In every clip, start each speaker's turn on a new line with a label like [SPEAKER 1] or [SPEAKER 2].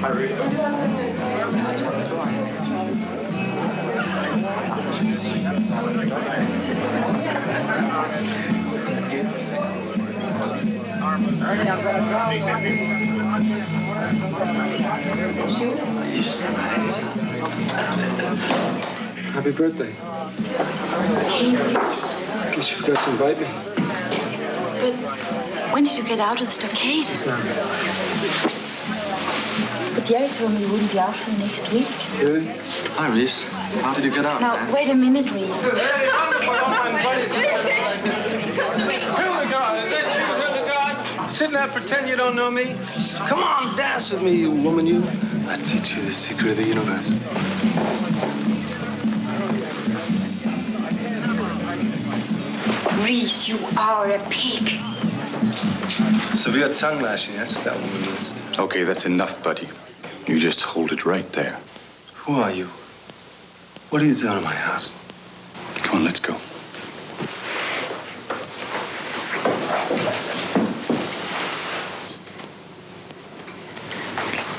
[SPEAKER 1] Happy birthday. Guess you forgot to invite me.
[SPEAKER 2] But when did you get out of the stockade?
[SPEAKER 1] Just now.
[SPEAKER 2] But Jerry told me you wouldn't be out for next week.
[SPEAKER 1] Really?
[SPEAKER 3] Hi, Reese. How did you get out,
[SPEAKER 2] Now,
[SPEAKER 3] man?
[SPEAKER 2] wait a minute, Reese.
[SPEAKER 1] Hildegard, is that you, Hildegard? Sitting there pretend you don't know me? Come on, dance with me, you woman, you. I'll teach you the secret of the universe.
[SPEAKER 2] Reese, you are a pig.
[SPEAKER 1] Severe tongue lashing, that's what that woman means.
[SPEAKER 4] Okay, that's enough, buddy. You just hold it right there.
[SPEAKER 1] Who are you? What are you doing in my house?
[SPEAKER 4] Come on, let's go.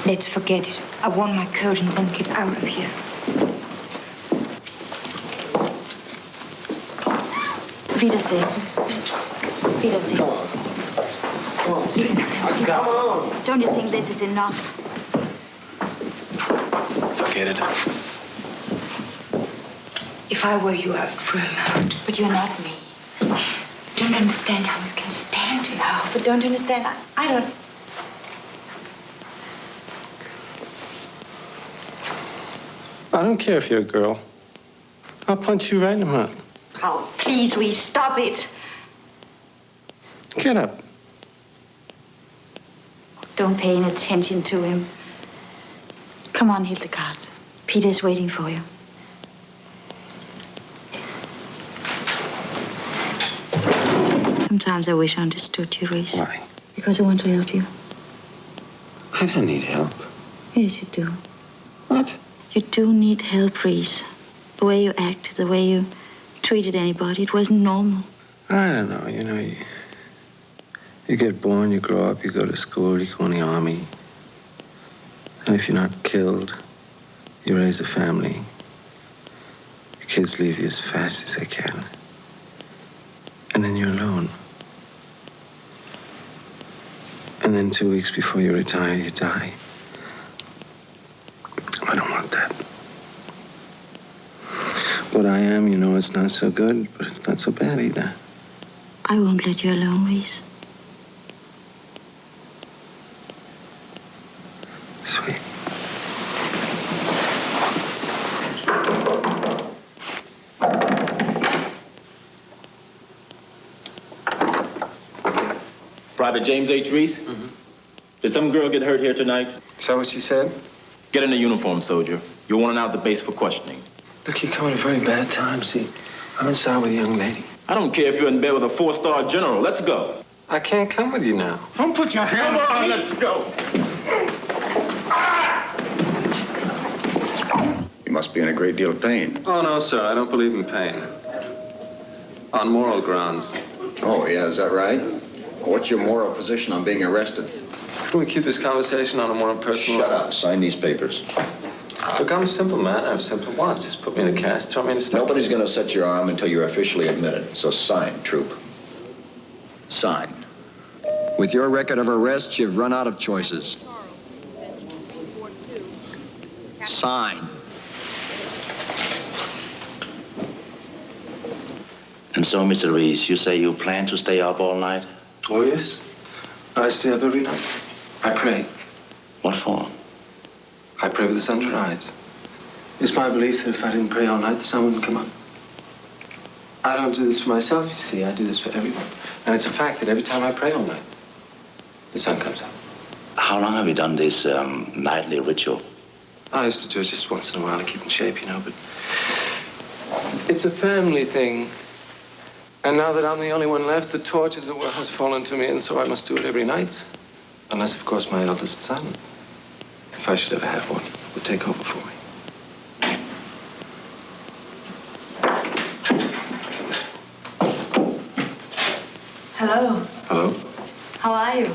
[SPEAKER 2] Let's forget it. I want my coat and then get out of here. Wiedersehen. Wiedersehen. Wiedersehen.
[SPEAKER 1] Come on.
[SPEAKER 2] Don't you think this is enough?
[SPEAKER 1] Forget it.
[SPEAKER 2] If I were you, I would throw him out. But you're not me. Don't understand how you can stand it now. But don't understand, I don't...
[SPEAKER 1] I don't care if you're a girl. I'll punch you right in the mouth.
[SPEAKER 2] Oh, please, Reese, stop it.
[SPEAKER 1] Get up.
[SPEAKER 2] Don't pay any attention to him. Come on, Hildegard. Peter's waiting for you. Sometimes I wish I understood you, Reese.
[SPEAKER 1] Why?
[SPEAKER 2] Because I want to help you.
[SPEAKER 1] I don't need help.
[SPEAKER 2] Yes, you do.
[SPEAKER 1] What?
[SPEAKER 2] You do need help, Reese. The way you acted, the way you treated anybody, it wasn't normal.
[SPEAKER 1] I don't know, you get born, you grow up, you go to school, you go in the army. And if you're not killed, you raise a family. Your kids leave you as fast as they can. And then you're alone. And then 2 weeks before you retire, you die. I don't want that. What I am, it's not so good, but it's not so bad either.
[SPEAKER 2] I won't let you alone, Reese.
[SPEAKER 1] Sweet.
[SPEAKER 5] Private James H. Reese?
[SPEAKER 1] Mm-hmm.
[SPEAKER 5] Did some girl get hurt here tonight?
[SPEAKER 1] Is that what she said?
[SPEAKER 5] Get in a uniform, soldier. You're wanted out of the base for questioning.
[SPEAKER 1] Look, you come at a very bad time, see. I'm inside with a young lady.
[SPEAKER 5] I don't care if you're in bed with a 4-star general. Let's go.
[SPEAKER 1] I can't come with you now.
[SPEAKER 5] Don't put your hand on. Let's go.
[SPEAKER 4] You must be in a great deal of pain.
[SPEAKER 1] Oh, no, sir. I don't believe in pain. On moral grounds.
[SPEAKER 4] Oh, yeah, is that right? What's your moral position on being arrested?
[SPEAKER 1] Couldn't we keep this conversation on a more personal...
[SPEAKER 4] Shut up. Sign these papers.
[SPEAKER 1] Look, I'm a simple man. I have simple wants. Just put me in a cast, throw me in a step.
[SPEAKER 4] Nobody's going to set your arm until you're officially admitted. So sign, troop. Sign. With your record of arrests, you've run out of choices. Sign.
[SPEAKER 6] And so, Mr. Reese, you say you plan to stay up all night?
[SPEAKER 1] Oh, yes. I stay up every night. I pray.
[SPEAKER 6] What for?
[SPEAKER 1] I pray for the sun to rise. It's my belief that if I didn't pray all night, the sun wouldn't come up. I don't do this for myself, you see. I do this for everyone. And it's a fact that every time I pray all night, the sun comes up.
[SPEAKER 6] How long have you done this nightly ritual?
[SPEAKER 1] I used to do it just once in a while to keep in shape, but it's a family thing. And now that I'm the only one left, the torch, as it were, has fallen to me, and so I must do it every night. Unless, of course, my eldest son, if I should ever have one, would take over for me.
[SPEAKER 2] Hello.
[SPEAKER 1] Hello?
[SPEAKER 2] How are you?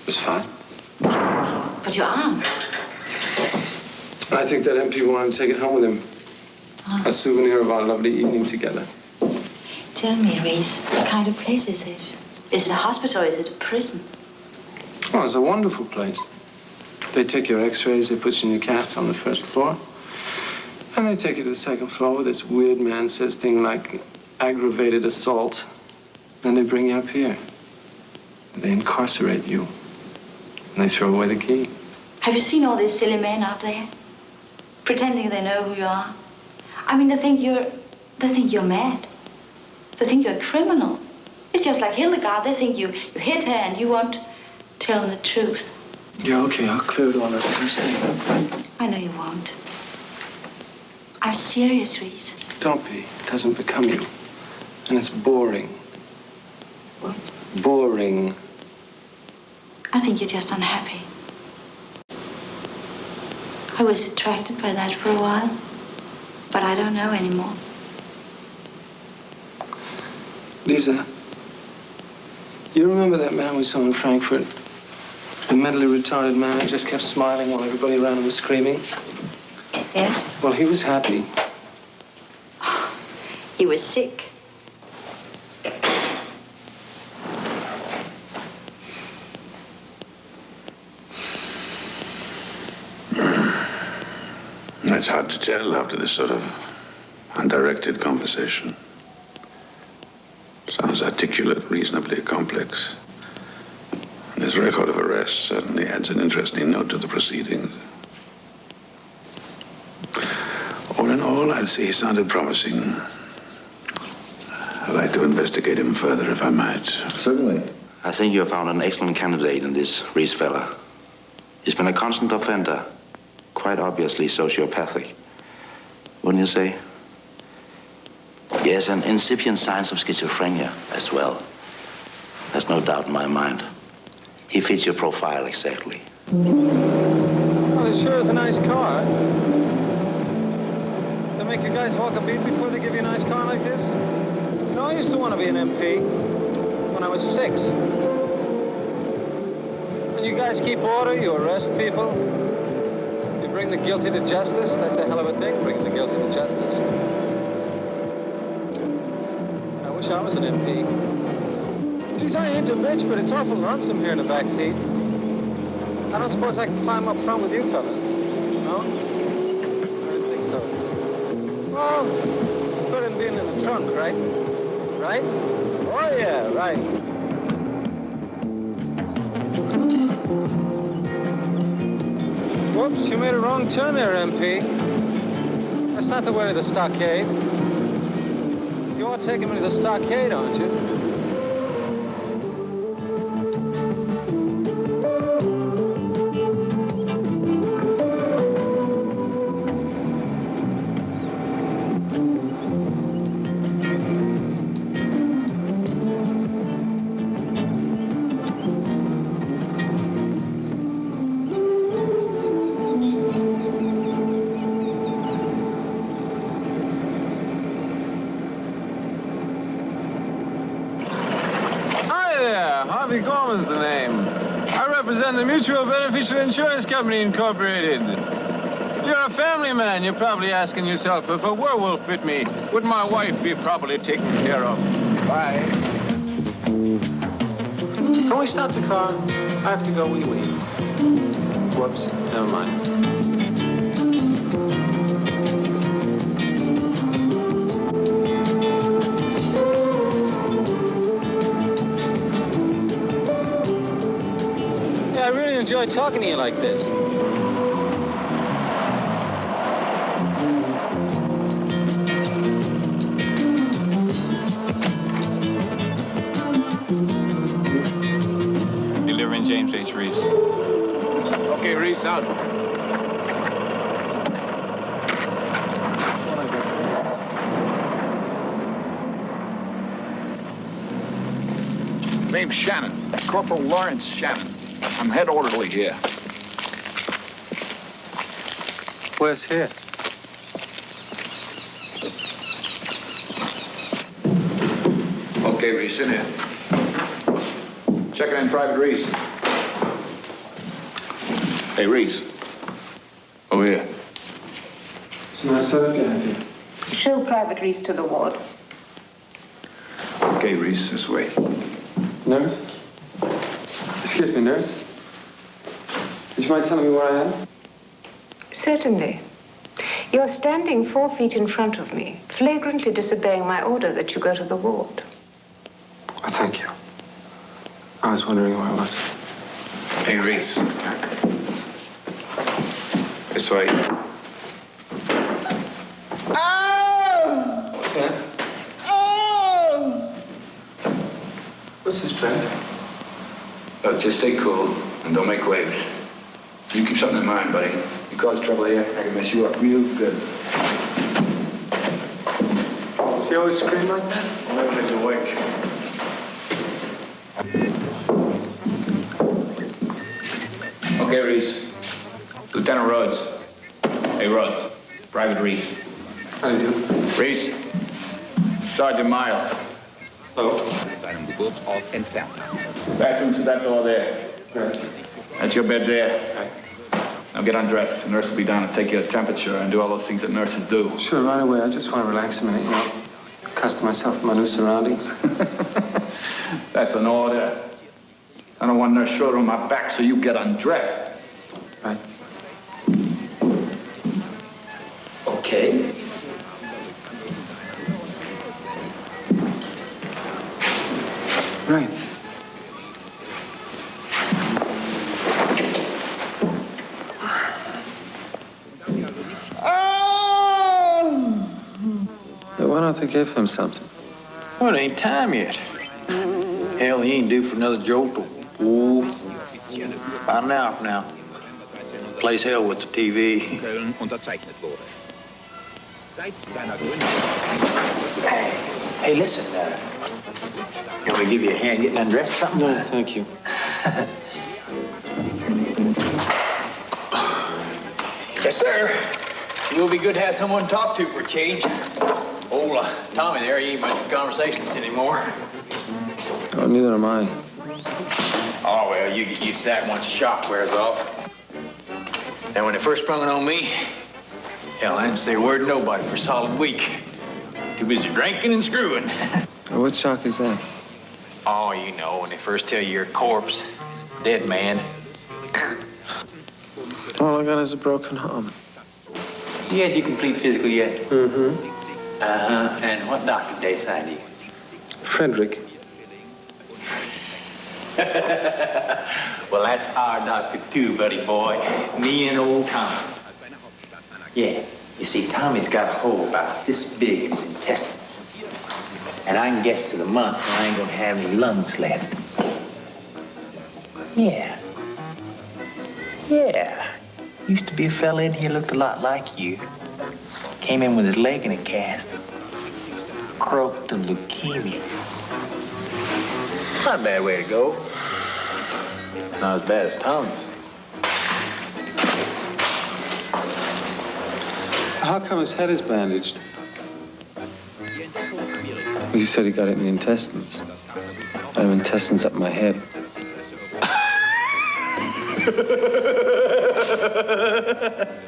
[SPEAKER 1] It's fine.
[SPEAKER 2] But your arm.
[SPEAKER 1] I think that MP wanted to take it home with him. A souvenir of our lovely evening together.
[SPEAKER 2] Tell me, Reese, what kind of place is this? Is it a hospital or is it a prison?
[SPEAKER 1] Oh, it's a wonderful place. They take your x-rays, they put you in your casts on the first floor. And they take you to the second floor where this weird man says things like aggravated assault. Then they bring you up here. They incarcerate you. And they throw away the key.
[SPEAKER 2] Have you seen all these silly men out there? Pretending they know who you are. I mean, they think you're mad. They think you're a criminal. It's just like Hildegard. They think you hit her and you won't tell them the truth.
[SPEAKER 1] Yeah, okay, I'll clear it all up. You stay.
[SPEAKER 2] I know you won't. I'm serious, Reese.
[SPEAKER 1] Don't be. It doesn't become you. And it's boring.
[SPEAKER 2] What?
[SPEAKER 1] Boring.
[SPEAKER 2] I think you're just unhappy. I was attracted by that for a while, but I don't know anymore.
[SPEAKER 1] Lisa, you remember that man we saw in Frankfurt? The mentally retarded man who just kept smiling while everybody around him was screaming?
[SPEAKER 2] Yes?
[SPEAKER 1] Well, he was happy.
[SPEAKER 2] He was sick.
[SPEAKER 7] It's hard to tell after this sort of undirected conversation. Sounds articulate, reasonably complex. And his record of arrests certainly adds an interesting note to the proceedings. All in all, I'd say he sounded promising. I'd like to investigate him further, if I might.
[SPEAKER 4] Certainly.
[SPEAKER 6] I think you have found an excellent candidate in this Reese fella. He's been a constant offender. Quite obviously sociopathic. Wouldn't you say? Yes, and incipient signs of schizophrenia as well. There's no doubt in my mind. He fits your profile exactly.
[SPEAKER 8] Oh, it sure is a nice car. They make you guys walk a beat before they give you a nice car like this? You know, I used to want to be an MP when I was 6. And you guys keep order, you arrest people. You bring the guilty to justice. That's a hell of a thing, bringing the guilty to justice. I wish I was an MP. Geez, I ain't a bitch, but it's awful lonesome here in the back seat. I don't suppose I can climb up front with you fellas. No? I don't think so. Well, it's better than being in the trunk, right? Right? Oh, yeah, right. Whoops, you made a wrong turn there, MP. That's not the way to the stockade. You are taking me to the stockade, aren't you? The Mutual Beneficial Insurance Company, Incorporated. You're a family man. You're probably asking yourself, if a werewolf bit me, would my wife be properly taken care of? Bye.
[SPEAKER 1] Can we stop the car? I have to go wee-wee. Whoops, never mind.
[SPEAKER 8] I enjoy talking to you like this.
[SPEAKER 5] Delivering James H. Reese.
[SPEAKER 7] Okay, Reese, out.
[SPEAKER 9] Name's Shannon. Corporal Lawrence Shannon. I'm head orderly here.
[SPEAKER 1] Where's here?
[SPEAKER 7] Okay, Reese, in here. Checking in Private Reese. Hey, Reese. Over here.
[SPEAKER 1] It's a nice setup you have here.
[SPEAKER 10] Show Private Reese to the ward.
[SPEAKER 7] Okay, Reese, this way.
[SPEAKER 1] Nurse? Excuse me, nurse? Would you mind telling me where I am?
[SPEAKER 10] Certainly. You're standing 4 feet in front of me, flagrantly disobeying my order that you go to the ward.
[SPEAKER 1] Oh, thank you. I was wondering where I was.
[SPEAKER 7] Hey, Reese. This way.
[SPEAKER 1] What's that? What's this place?
[SPEAKER 7] Look, just stay cool and don't make waves. You keep something in mind, buddy. You cause trouble here, I can mess you up real good.
[SPEAKER 1] Does he always scream like that?
[SPEAKER 7] Only when he's awake. Okay, Reese. Lieutenant Rhodes. Hey, Rhodes. Private Reese.
[SPEAKER 1] How do you do?
[SPEAKER 7] Reese. Sergeant Miles.
[SPEAKER 1] Hello.
[SPEAKER 7] Bathroom to that door there.
[SPEAKER 1] Right.
[SPEAKER 7] That's your bed there.
[SPEAKER 1] Right.
[SPEAKER 7] Now get undressed. The nurse will be down to take your temperature and do all those things that nurses do.
[SPEAKER 1] Sure, right away. I just want to relax a minute, you know. Accustom myself to my new surroundings.
[SPEAKER 7] That's an order. I don't want nurse shoulder on my back, so you get undressed.
[SPEAKER 1] Right.
[SPEAKER 7] Okay.
[SPEAKER 1] Right. Hey, why don't they give him something?
[SPEAKER 9] Well, it ain't time yet. Hell, he ain't due for another jolt. Ooh. About an hour from now. Plays hell with the TV. Hey, listen, you want me to give you a hand getting undressed or something?
[SPEAKER 1] No, thank you.
[SPEAKER 9] Yes, sir. It will be good to have someone to talk to for a change. Old Tommy there, he ain't much of a conversationalist anymore.
[SPEAKER 1] Oh, neither am I.
[SPEAKER 9] Oh, well, you get used to that once the shock wears off. And when it first sprung it on me, hell, I didn't say a word to nobody for a solid week. Too busy drinking and screwing.
[SPEAKER 1] What shock is that?
[SPEAKER 9] Oh, you know, when they first tell you you're a corpse, dead man.
[SPEAKER 1] All I got is a broken arm.
[SPEAKER 9] You had your complete physical yet?
[SPEAKER 1] Mm-hmm.
[SPEAKER 9] Uh-huh. And what doctor did they sign you?
[SPEAKER 1] Frederick.
[SPEAKER 9] Well, that's our doctor too, buddy boy. Me and old Tommy. Yeah, you see, Tommy's got a hole about this big in his intestines. And I can guess to the month when I ain't gonna have any lungs left. Yeah. Yeah. Used to be a fella in here looked a lot like you. Came in with his leg in a cast. Croaked of leukemia. Not a bad way to go. Not as bad as Tom's.
[SPEAKER 1] How come his head is bandaged? Well, you said he got it in the intestines. I have intestines up my head.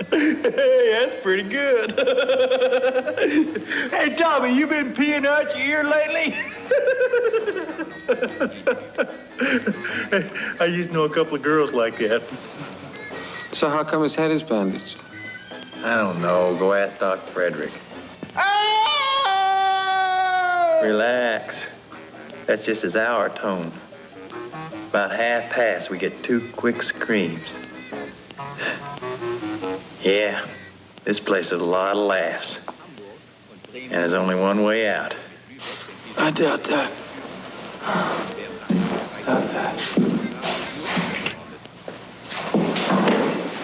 [SPEAKER 9] Hey, that's pretty good. Hey, Tommy, you been peeing out your ear lately? I used to know a couple of girls like that.
[SPEAKER 1] So how come his head is bandaged?
[SPEAKER 9] I don't know. Go ask Doc Frederick. Relax. That's just his hour tone. About half past, we get 2 quick screams. Yeah, this place is a lot of laughs. And there's only one way out.
[SPEAKER 1] I doubt that. Doubt that.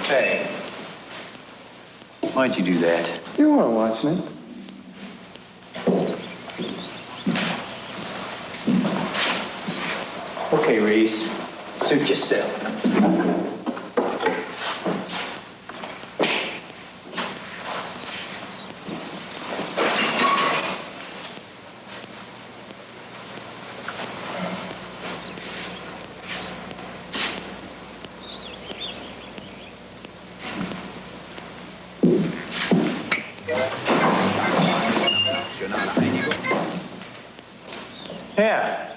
[SPEAKER 9] Hey. Why'd you do that?
[SPEAKER 1] You want to watch me?
[SPEAKER 9] Okay, Reese. Suit yourself. Yeah.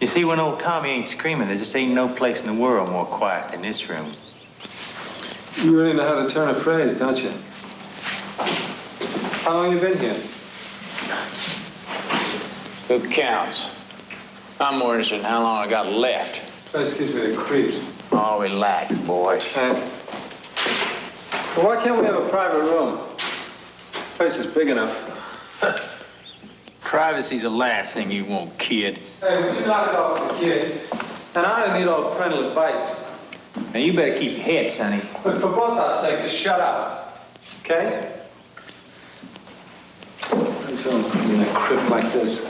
[SPEAKER 9] You see, when old Tommy ain't screaming, there just ain't no place in the world more quiet than this room.
[SPEAKER 8] You really know how to turn a phrase, don't you? How long you been here?
[SPEAKER 11] Who counts? I'm more interested in how long I got left.
[SPEAKER 8] Place gives me the creeps.
[SPEAKER 11] Oh, relax, boy.
[SPEAKER 8] Well, why can't we have a private room? Place is big enough.
[SPEAKER 11] Privacy's the last thing you want, kid.
[SPEAKER 8] Hey, would you knock it off with the kid? And I don't need all the parental advice.
[SPEAKER 9] Now, you better keep your head, sonny.
[SPEAKER 8] But for both our sakes, just shut up. Okay? Until I'm in a crib like this.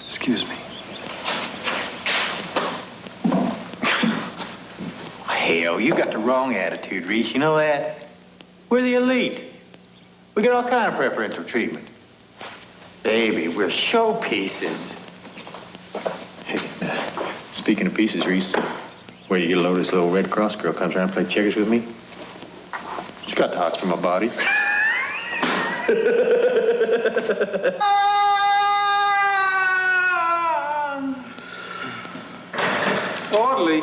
[SPEAKER 8] Excuse me.
[SPEAKER 9] Hell, you got the wrong attitude, Reese. You know that? We're the elite. We get all kind of preferential treatment. Baby, we're showpieces.
[SPEAKER 5] Hey, speaking of pieces, Reese, where you get a load of this little Red Cross girl comes around and play checkers with me? She got the hots for my body.
[SPEAKER 8] Orderly.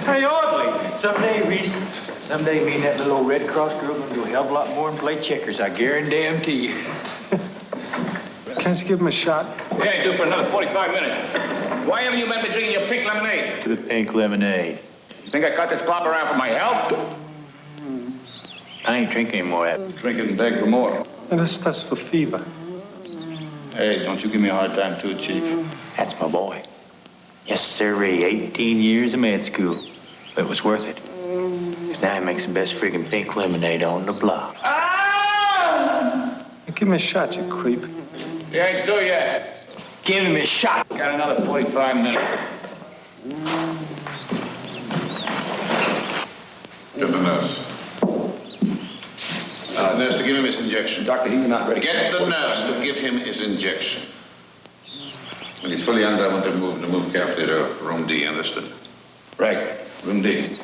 [SPEAKER 9] Hey, orderly. Someday, Reese, someday me and that little old Red Cross girl gonna do a hell of a lot more than play checkers, I guarantee you.
[SPEAKER 8] Can't you give him a shot?
[SPEAKER 11] Yeah, I do for another 45 minutes. Why haven't you men been drinking your pink lemonade?
[SPEAKER 9] To the pink lemonade.
[SPEAKER 11] You think I cut this plop around for my health?
[SPEAKER 9] I ain't drinking any more of that.
[SPEAKER 11] Drink it and beg for more.
[SPEAKER 8] And that's for fever.
[SPEAKER 11] Hey, don't you give me a hard time, too, Chief.
[SPEAKER 9] That's my boy. Yes, sirree. 18 years of med school. But it was worth it. 'Cause now he makes the best friggin' pink lemonade on the block.
[SPEAKER 8] Give me a shot, you creep.
[SPEAKER 11] You ain't through yet.
[SPEAKER 9] Give him a shot.
[SPEAKER 11] Got another 45 minutes. Get the nurse. Nurse, to give him his injection.
[SPEAKER 1] Doctor, he's not ready.
[SPEAKER 11] Get the nurse to give him his injection. When he's fully under, I want to move carefully to room D, understood? Right, room D.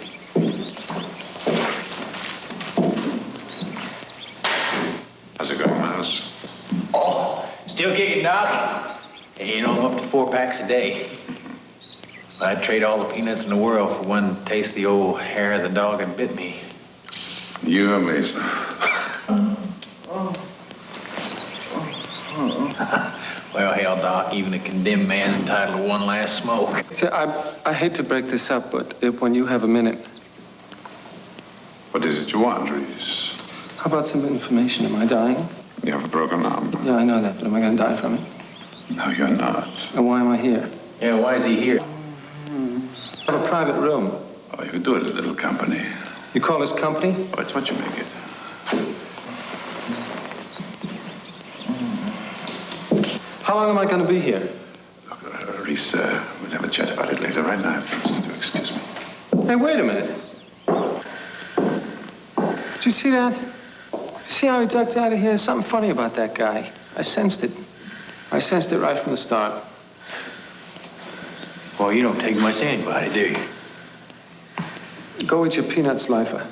[SPEAKER 11] How's it going, Miles?
[SPEAKER 9] Oh, still kicking, Doc? Hey, you know, I'm up to 4 packs a day. I'd trade all the peanuts in the world for one taste of the old hair of the dog that bit me.
[SPEAKER 11] You amaze me.
[SPEAKER 9] Well, hell, Doc, even a condemned man's entitled to one last smoke.
[SPEAKER 8] See, I hate to break this up, but when you have a minute.
[SPEAKER 11] What is it you want, Reese?
[SPEAKER 8] How about some information? Am I dying?
[SPEAKER 11] You have a broken arm.
[SPEAKER 8] Yeah, I know that, but am I going to die from it?
[SPEAKER 11] No, you're not.
[SPEAKER 8] And why am I here?
[SPEAKER 9] Yeah, why is he here?
[SPEAKER 8] I have a private room.
[SPEAKER 11] Oh, you could do it as a little company.
[SPEAKER 8] You call this company?
[SPEAKER 11] Oh, it's what you make it.
[SPEAKER 8] How long am I going to be here?
[SPEAKER 11] Look, Reese, we'll have a chat about it later. Right now, I have things to do. Excuse me.
[SPEAKER 8] Hey, wait a minute. Did you see that? See how he ducked out of here? There's something funny about that guy. I sensed it. I sensed it right from the start.
[SPEAKER 9] Well, you don't take much to anybody, do you?
[SPEAKER 8] Go eat your peanuts, lifer.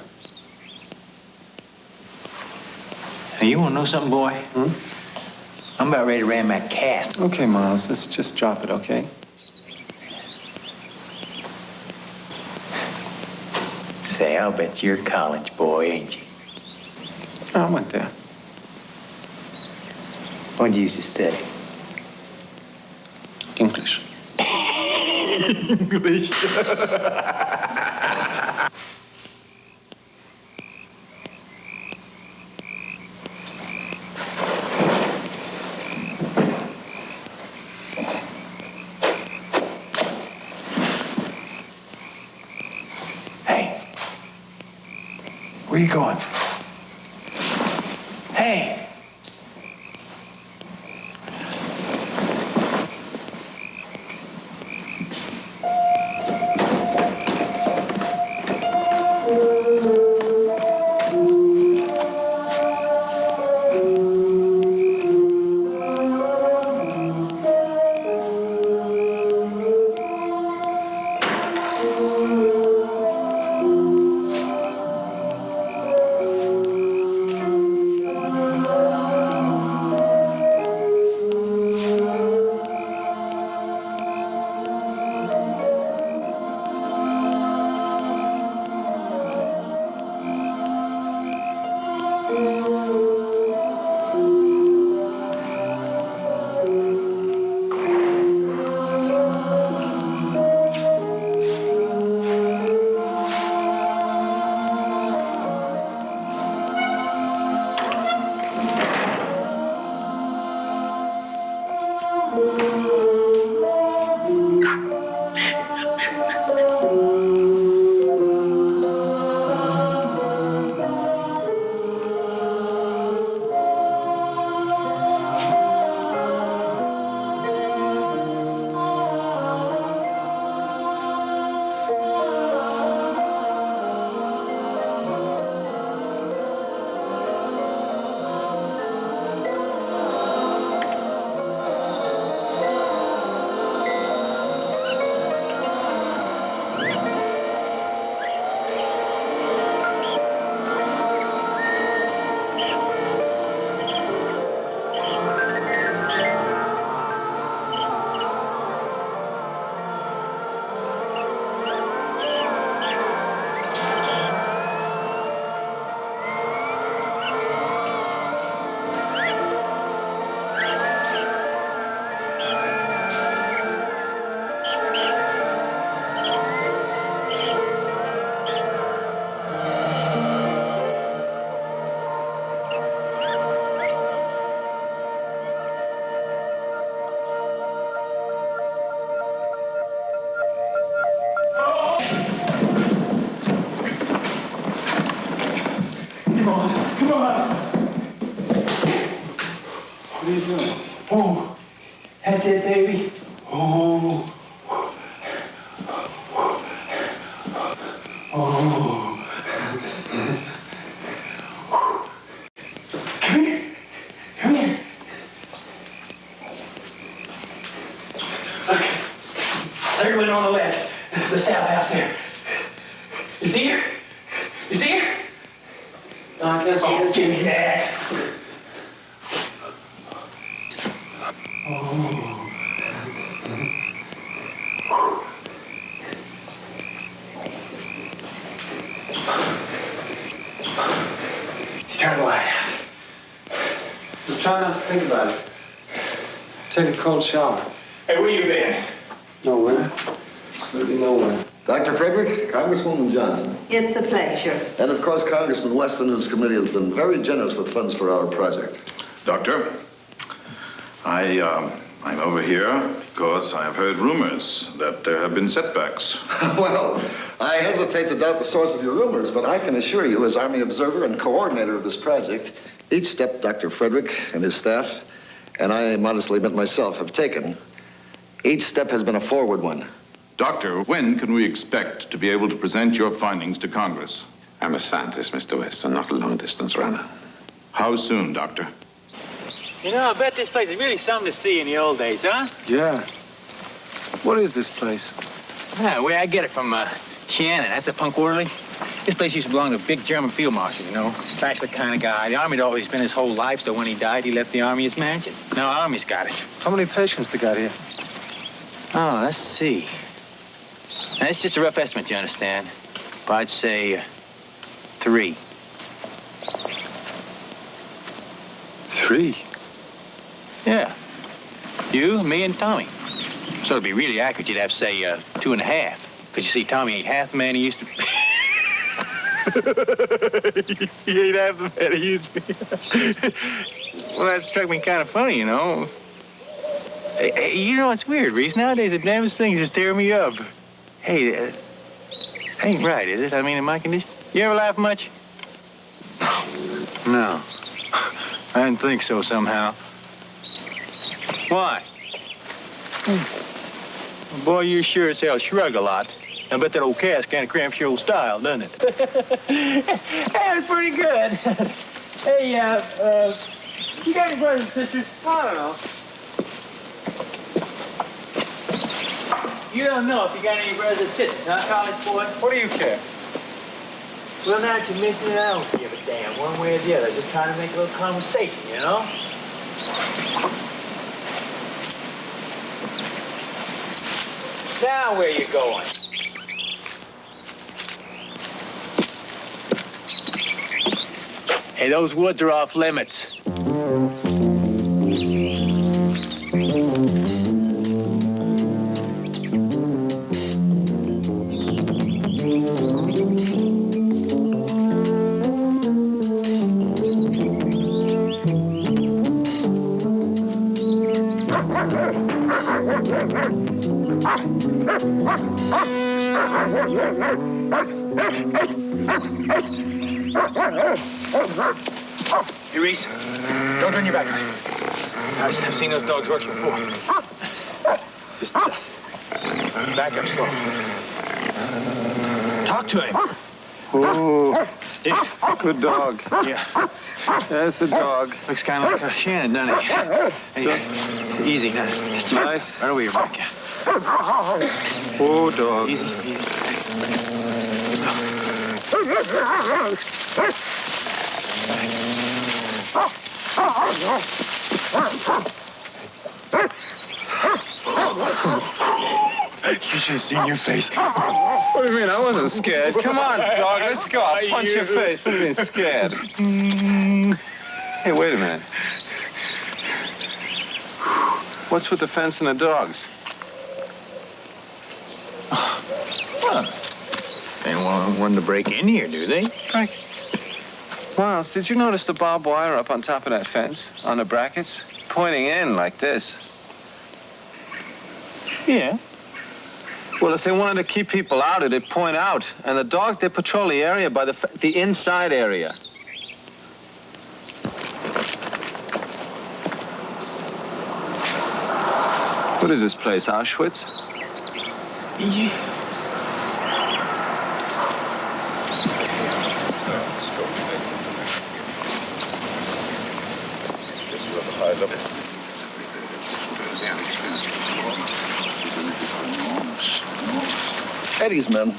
[SPEAKER 9] Hey, you want to know something, boy?
[SPEAKER 8] Hmm?
[SPEAKER 9] I'm about ready to ram that cast.
[SPEAKER 8] Okay, Miles, let's just drop it, okay?
[SPEAKER 9] Say, I'll bet you're a college boy, ain't you?
[SPEAKER 8] I went there.
[SPEAKER 9] What'd you used to study?
[SPEAKER 8] English.
[SPEAKER 9] English. Hey. Where you going? Hey.
[SPEAKER 8] Come on, come on. What are you doing? Oh, that's it, baby. Oh. Oh. Come here. Come here. Look. Everyone on the left. The staff house there. You see her? You see her? No, I can't see her. Give me that. Oh. Turn the light out.
[SPEAKER 1] Just try not to think about it. Take a cold shower.
[SPEAKER 8] Hey, where you been?
[SPEAKER 1] Nowhere. Absolutely nowhere.
[SPEAKER 12] Dr. Frederick, Congresswoman Johnson.
[SPEAKER 10] It's a pleasure.
[SPEAKER 12] And of course, Congressman Weston, whose committee has been very generous with funds for our project.
[SPEAKER 11] Doctor, I'm over here because I have heard rumors that there have been setbacks.
[SPEAKER 12] Well, I hesitate to doubt the source of your rumors, but I can assure you, as Army observer and coordinator of this project, each step Dr. Frederick and his staff, and I modestly admit myself, have taken, each step has been a forward one.
[SPEAKER 11] Doctor, when can we expect to be able to present your findings to Congress?
[SPEAKER 7] I'm a scientist, Mr. Weston, not a long-distance runner.
[SPEAKER 11] How soon, Doctor?
[SPEAKER 9] You know, I bet this place is really something to see in the old days, huh?
[SPEAKER 1] Yeah. What is this place?
[SPEAKER 9] Yeah, the way I get it from Shannon. That's a punk orderly. This place used to belong to a big German field marshal, you know. Bachelor kind of guy. The Army had always been his whole life, so when he died, he left the Army his mansion. Now Army's got it.
[SPEAKER 1] How many patients they got here?
[SPEAKER 9] Oh, let's see. Now, it's just a rough estimate, you understand. But I'd say 3.
[SPEAKER 1] 3?
[SPEAKER 9] Yeah. You, me, and Tommy. So to be really accurate, you'd have to say 2.5. Because you see, Tommy ain't half the man he used to be. He ain't half the man he used to be. Well, that struck me kind of funny, you know. Hey, you know, it's weird, Reese. Nowadays, the damnest things just tear me up. Hey, that ain't right, is it? I mean, in my condition. You ever laugh much? No. I didn't think so somehow. Why? Boy, you sure as hell shrug a lot. I bet that old cast kind of cramps your old style, doesn't it? That's pretty good. Hey, you got any brothers and sisters? I don't know. You don't know if you got any brothers and sisters, huh, college boy? What do you care? Well, now that you mention it, I don't give a damn one way or the other. Just trying to make a little conversation, you know? Now where you going? Hey, those woods are off limits. Hey, Reese, don't turn your back on him. I've seen those dogs work before. Just back up slow. Talk to him.
[SPEAKER 1] Oh, good dog.
[SPEAKER 9] Yeah.
[SPEAKER 1] That's a dog.
[SPEAKER 9] Looks kind of like Shannon, doesn't he? Hey, easy now. Just
[SPEAKER 1] Nice.
[SPEAKER 9] right over your back.
[SPEAKER 1] Oh, dog.
[SPEAKER 9] Easy, easy.
[SPEAKER 1] You should have seen your face. What do you mean? I wasn't scared. Come on, dog. Let's go. I'll punch your face for being scared. Hey, wait a minute. What's with the fence and the dogs?
[SPEAKER 9] Well, they don't want one to break in here, do they?
[SPEAKER 1] Frank. Miles, did you notice the barbed wire up on top of that fence, on the brackets? Pointing in like this.
[SPEAKER 9] Yeah.
[SPEAKER 1] Well, if they wanted to keep people out, it'd point out. And the dogs, they patrol the area by the inside area. What is this place, Auschwitz?
[SPEAKER 12] Eddie's men.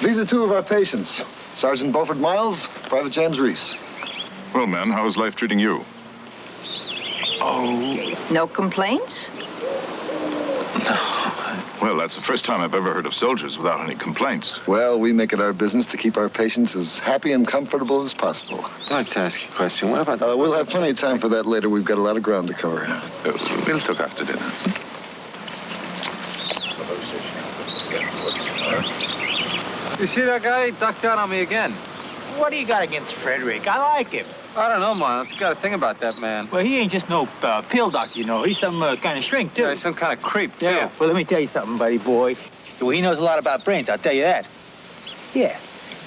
[SPEAKER 12] These are two of our patients. Sergeant Beaufort Miles, Private James Reese.
[SPEAKER 13] Well, men, how is life treating you?
[SPEAKER 14] No complaints?
[SPEAKER 13] Well, that's the first time I've ever heard of soldiers without any complaints.
[SPEAKER 12] Well, we make it our business to keep our patients as happy and comfortable as possible.
[SPEAKER 1] I'd like to ask you a question. What about...
[SPEAKER 12] We'll have plenty of time for that later. We've got a lot of ground to cover.
[SPEAKER 13] We'll talk after dinner.
[SPEAKER 8] You see that guy? He ducked out on me again.
[SPEAKER 9] What do you got against Frederick? I like him.
[SPEAKER 8] I don't know, Miles. You got to think about that man.
[SPEAKER 9] Well, he ain't just no pill doctor, you know. He's some kind of shrink, too.
[SPEAKER 8] Yeah, he's some kind of creep, too.
[SPEAKER 9] Yeah. Well, let me tell you something, buddy boy. Well, he knows a lot about brains, I'll tell you that. Yeah.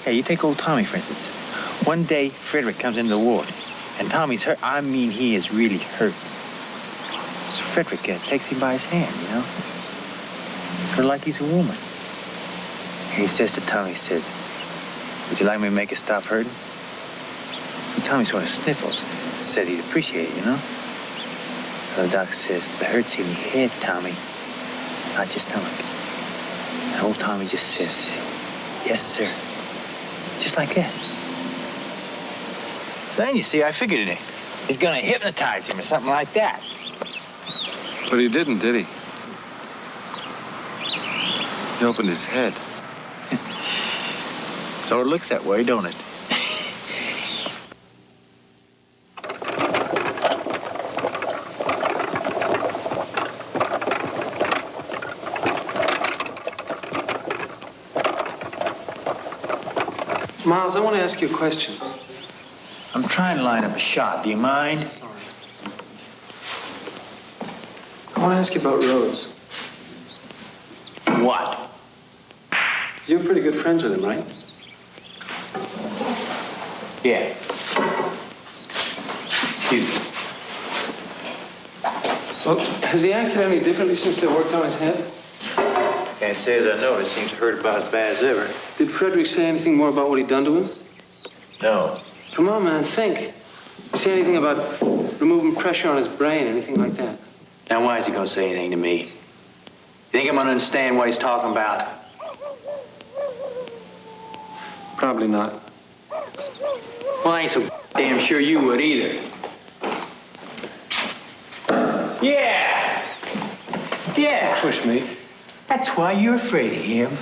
[SPEAKER 9] Hey, you take old Tommy, for instance. One day, Frederick comes into the ward, and Tommy's hurt. I mean, he is really hurt. So Frederick takes him by his hand, you know? Sort of like he's a woman. And he says to Tommy, he said, "Would you like me to make it stop hurting?" So Tommy sort of sniffles, said he'd appreciate it, you know? So the doctor says, "The hurt's in your head, Tommy, not your stomach." And old Tommy just says, "Yes, sir." Just like that. Then, you see, I figured it. He's gonna hypnotize him or something like that.
[SPEAKER 1] But he didn't, did he? He opened his head.
[SPEAKER 9] So it looks that way, don't it?
[SPEAKER 1] Miles, I want to ask you a question.
[SPEAKER 9] I'm trying to line up a shot. Do you mind?
[SPEAKER 1] I want to ask you about Rhodes.
[SPEAKER 9] What?
[SPEAKER 1] You're pretty good friends with him, right?
[SPEAKER 9] Yeah. Excuse me.
[SPEAKER 1] Well, has he acted any differently since they worked on his head?
[SPEAKER 9] Can't say that I noticed. Seems to hurt about as bad as ever.
[SPEAKER 1] Did Frederick say anything more about what he'd done to him?
[SPEAKER 9] No.
[SPEAKER 1] Come on, man, think. Say anything about removing pressure on his brain, anything like that?
[SPEAKER 9] Now, why is he gonna say anything to me? You think I'm gonna understand what he's talking about?
[SPEAKER 1] Probably not.
[SPEAKER 9] Well, I ain't so damn sure you would either. Yeah. Yeah.
[SPEAKER 1] Push me.
[SPEAKER 9] That's why you're afraid of him.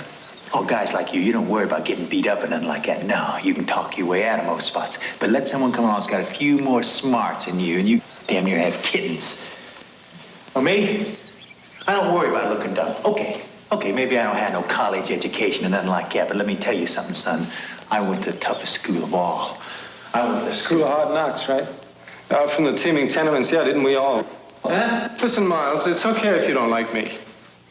[SPEAKER 9] Oh, guys like you don't worry about getting beat up or nothing like that. No, you can talk your way out of most spots. But let someone come along who's got a few more smarts than you, and you damn near have kittens. For me, I don't worry about looking dumb. Okay, maybe I don't have no college education or nothing like that, but let me tell you something, son. I went to the toughest school of all. I went to the
[SPEAKER 1] School of Hard Knocks, right? Out from the teeming tenements, yeah, didn't we all? Huh? Listen, Miles, it's okay if you don't like me.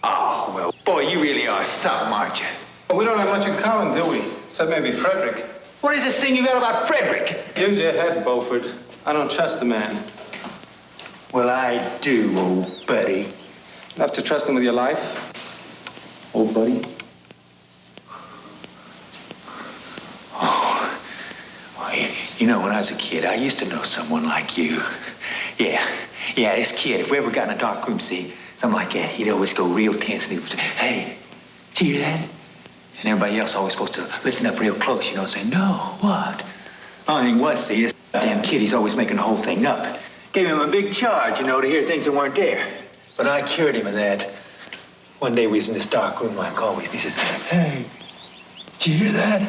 [SPEAKER 9] Oh, well, boy, you really are something, aren't you?
[SPEAKER 1] We don't have much in common, do we? Except maybe Frederick.
[SPEAKER 9] What is this thing you got about Frederick?
[SPEAKER 1] Use your head, Beaufort. I don't trust the man.
[SPEAKER 9] Well, I do, old buddy.
[SPEAKER 1] Enough to trust him with your life?
[SPEAKER 9] Old buddy? Oh, well, you know, when I was a kid, I used to know someone like you. Yeah, this kid, if we ever got in a dark room, see, something like that, he'd always go real tense and he would say, "Hey, did you hear that?" And everybody else always supposed to listen up real close, you know, and say, "No, what?" Only thing was, see, this damn kid, he's always making the whole thing up. Gave him a big charge, you know, to hear things that weren't there. But I cured him of that. One day we was in this dark room like always, and he says, "Hey, did you hear that?"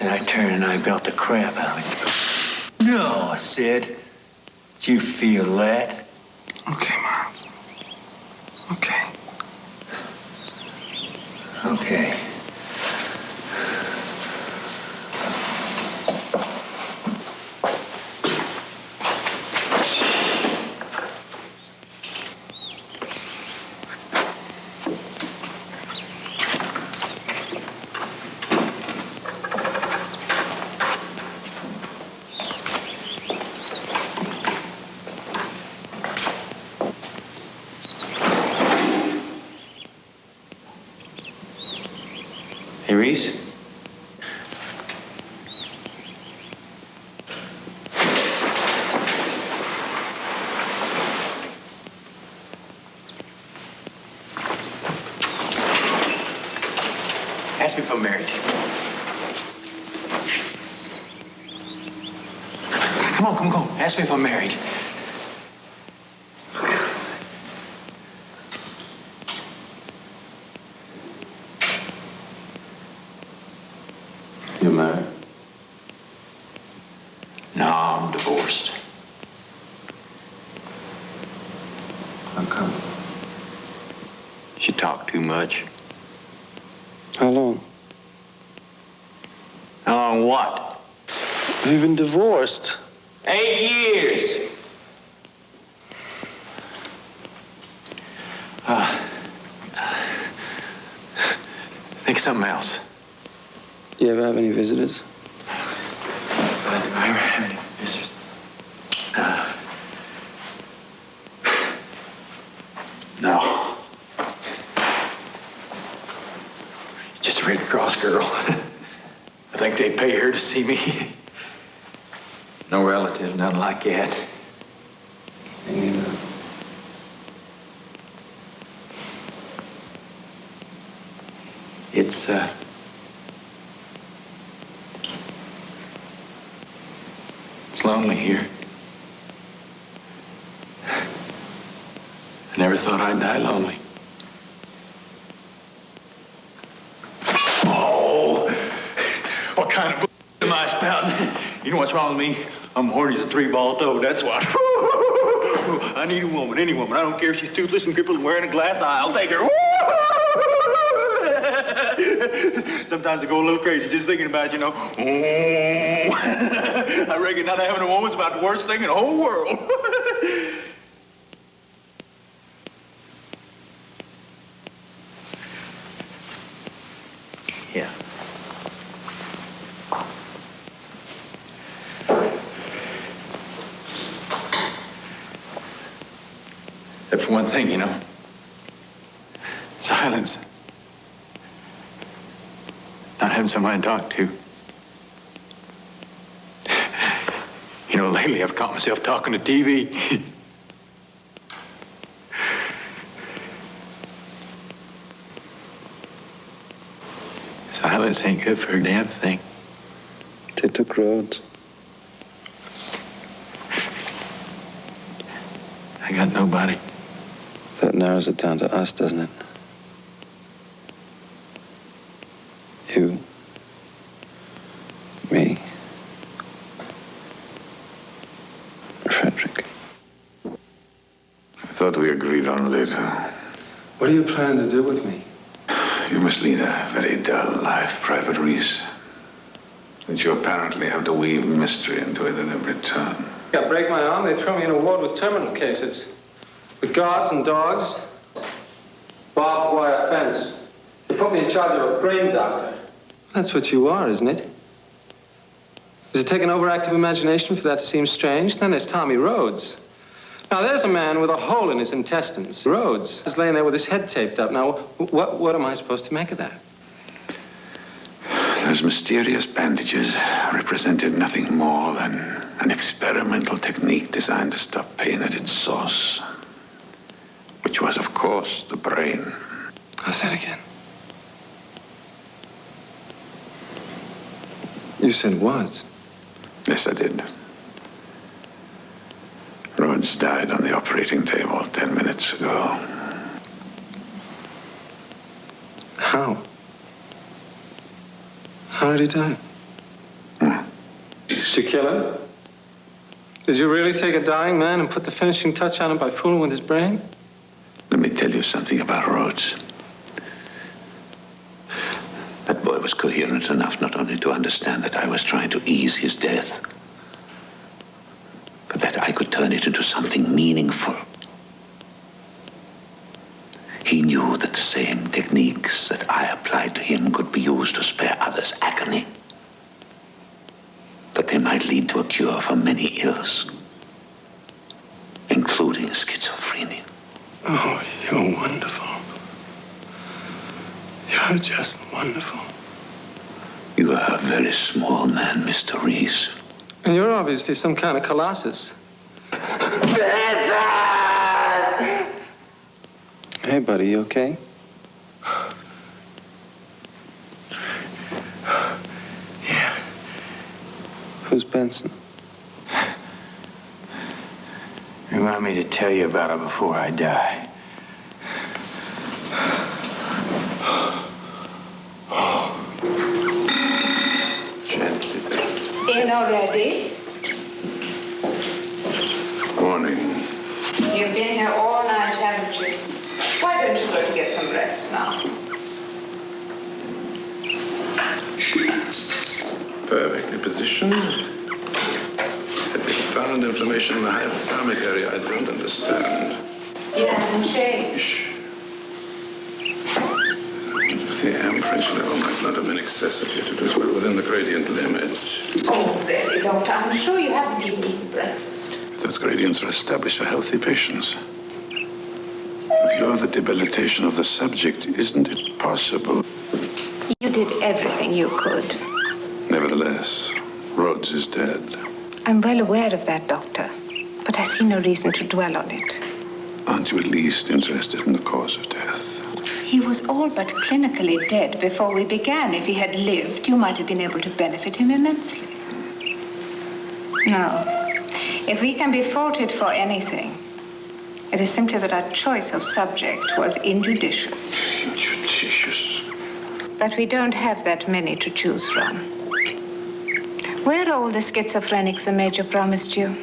[SPEAKER 9] And I turned and I belt the crap out of him. "No," I said. "Did you feel that?"
[SPEAKER 1] Okay, Miles. Okay.
[SPEAKER 9] Okay. Hey, Reese? Ask me if I'm married. Come on. Ask me if I'm married.
[SPEAKER 1] You're married?
[SPEAKER 9] No, I'm divorced.
[SPEAKER 1] How come?
[SPEAKER 9] She talked too much.
[SPEAKER 1] How long?
[SPEAKER 9] How long what?
[SPEAKER 1] You've been divorced.
[SPEAKER 9] 8 years. Think of something else.
[SPEAKER 1] You ever have any visitors?
[SPEAKER 9] Do I ever have any visitors? No. Just a Red Cross girl. I think they pay her to see me. No relative, nothing like that.
[SPEAKER 1] Me neither.
[SPEAKER 9] It's lonely here. I never thought I'd die lonely. Oh, what kind of am I spouting? You know what's wrong with me? I'm horny as a 3-ball toad, that's what. I need a woman, any woman. I don't care if she's toothless and crippled and wearing a glass eye. I'll take her. Sometimes I go a little crazy just thinking about, you know. I reckon not having a woman's about the worst thing in the whole world. Yeah. Except for one thing, you know. Silence. Not having somebody to talk to. You know, lately I've caught myself talking to TV. Silence ain't good for a damn thing.
[SPEAKER 1] They took roads.
[SPEAKER 9] I got nobody.
[SPEAKER 1] That narrows it down to us, doesn't it? You. Me. Frederick.
[SPEAKER 7] I thought we agreed on later.
[SPEAKER 1] What are you planning to do with me?
[SPEAKER 7] You must lead a very dull life, Private Reese. That you apparently have to weave mystery into it at every turn.
[SPEAKER 8] I break my arm, they throw me in a ward with terminal cases. With guards and dogs. Barbed wire fence. They put me in charge of a brain doctor.
[SPEAKER 1] That's what you are, isn't it? Does it take an overactive imagination for that to seem strange? Then there's Tommy Rhodes. Now, there's a man with a hole in his intestines. Rhodes is laying there with his head taped up. Now, what am I supposed to make of that?
[SPEAKER 7] Those mysterious bandages represented nothing more than an experimental technique designed to stop pain at its source, which was, of course, the brain.
[SPEAKER 1] How's that again? You said was.
[SPEAKER 7] Yes, I did. Rhodes died on the operating table 10 minutes ago.
[SPEAKER 1] How? How did he die?
[SPEAKER 8] Did you kill him? Did you really take a dying man and put the finishing touch on him by fooling with his brain?
[SPEAKER 7] Let me tell you something about Rhodes. That boy was coherent enough not only to understand that I was trying to ease his death, but that I could turn it into something meaningful. He knew that the same techniques that I applied to him could be used to spare others agony. That they might lead to a cure for many ills, including schizophrenia.
[SPEAKER 1] Oh, you're wonderful. You're just wonderful.
[SPEAKER 7] You are a very small man, Mr. Reese.
[SPEAKER 1] And you're obviously some kind of colossus. Hey, buddy, you okay?
[SPEAKER 9] Yeah.
[SPEAKER 1] Who's Benson?
[SPEAKER 9] You want me to tell you about her before I die?
[SPEAKER 7] Gently there.
[SPEAKER 10] In already?
[SPEAKER 7] Morning.
[SPEAKER 10] You've been here all night, haven't you? Why don't you go to get some rest now?
[SPEAKER 7] Perfectly positioned. A profound inflammation in the hypothalamic area I don't understand.
[SPEAKER 10] You haven't shaved.
[SPEAKER 7] Shh. If the average level might not have been excessive, yet it was well within the gradient limits.
[SPEAKER 10] Oh, really, Doctor? I'm sure you haven't even eaten breakfast.
[SPEAKER 7] If those gradients are established for healthy patients. You're the debilitation of the subject. Isn't it possible?
[SPEAKER 10] You did everything you could.
[SPEAKER 7] Nevertheless, Rhodes is dead.
[SPEAKER 10] I'm well aware of that, Doctor. But I see no reason to dwell on it.
[SPEAKER 7] Aren't you at least interested in the cause of death?
[SPEAKER 10] He was all but clinically dead before we began. If he had lived, you might have been able to benefit him immensely. No. If we can be faulted for anything, it is simply that our choice of subject was injudicious.
[SPEAKER 7] Injudicious?
[SPEAKER 10] But we don't have that many to choose from. Where are all the schizophrenics the Major promised you?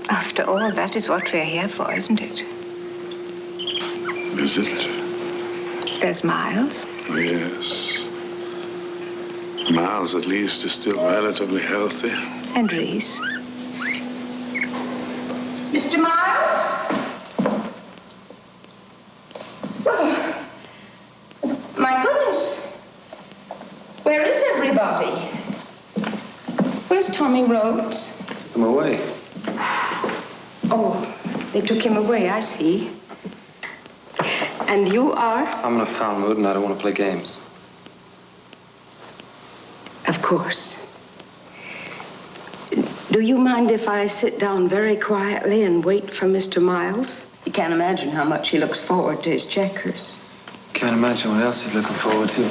[SPEAKER 10] After all, that is what we're here for, isn't it?
[SPEAKER 7] Is it?
[SPEAKER 10] There's Miles.
[SPEAKER 7] Yes. Miles, at least, is still relatively healthy.
[SPEAKER 10] And Reese. Mr. Miles? Oh, my goodness. Where is everybody? Where's Tommy Rhodes?
[SPEAKER 1] I'm away.
[SPEAKER 10] Oh, they took him away, I see. And you are?
[SPEAKER 1] I'm in a foul mood and I don't want to play games.
[SPEAKER 15] Of course. Do you mind if I sit down very quietly and wait for Mr. Miles? You can't imagine how much he looks forward to his checkers.
[SPEAKER 1] Can't imagine what else he's looking forward to.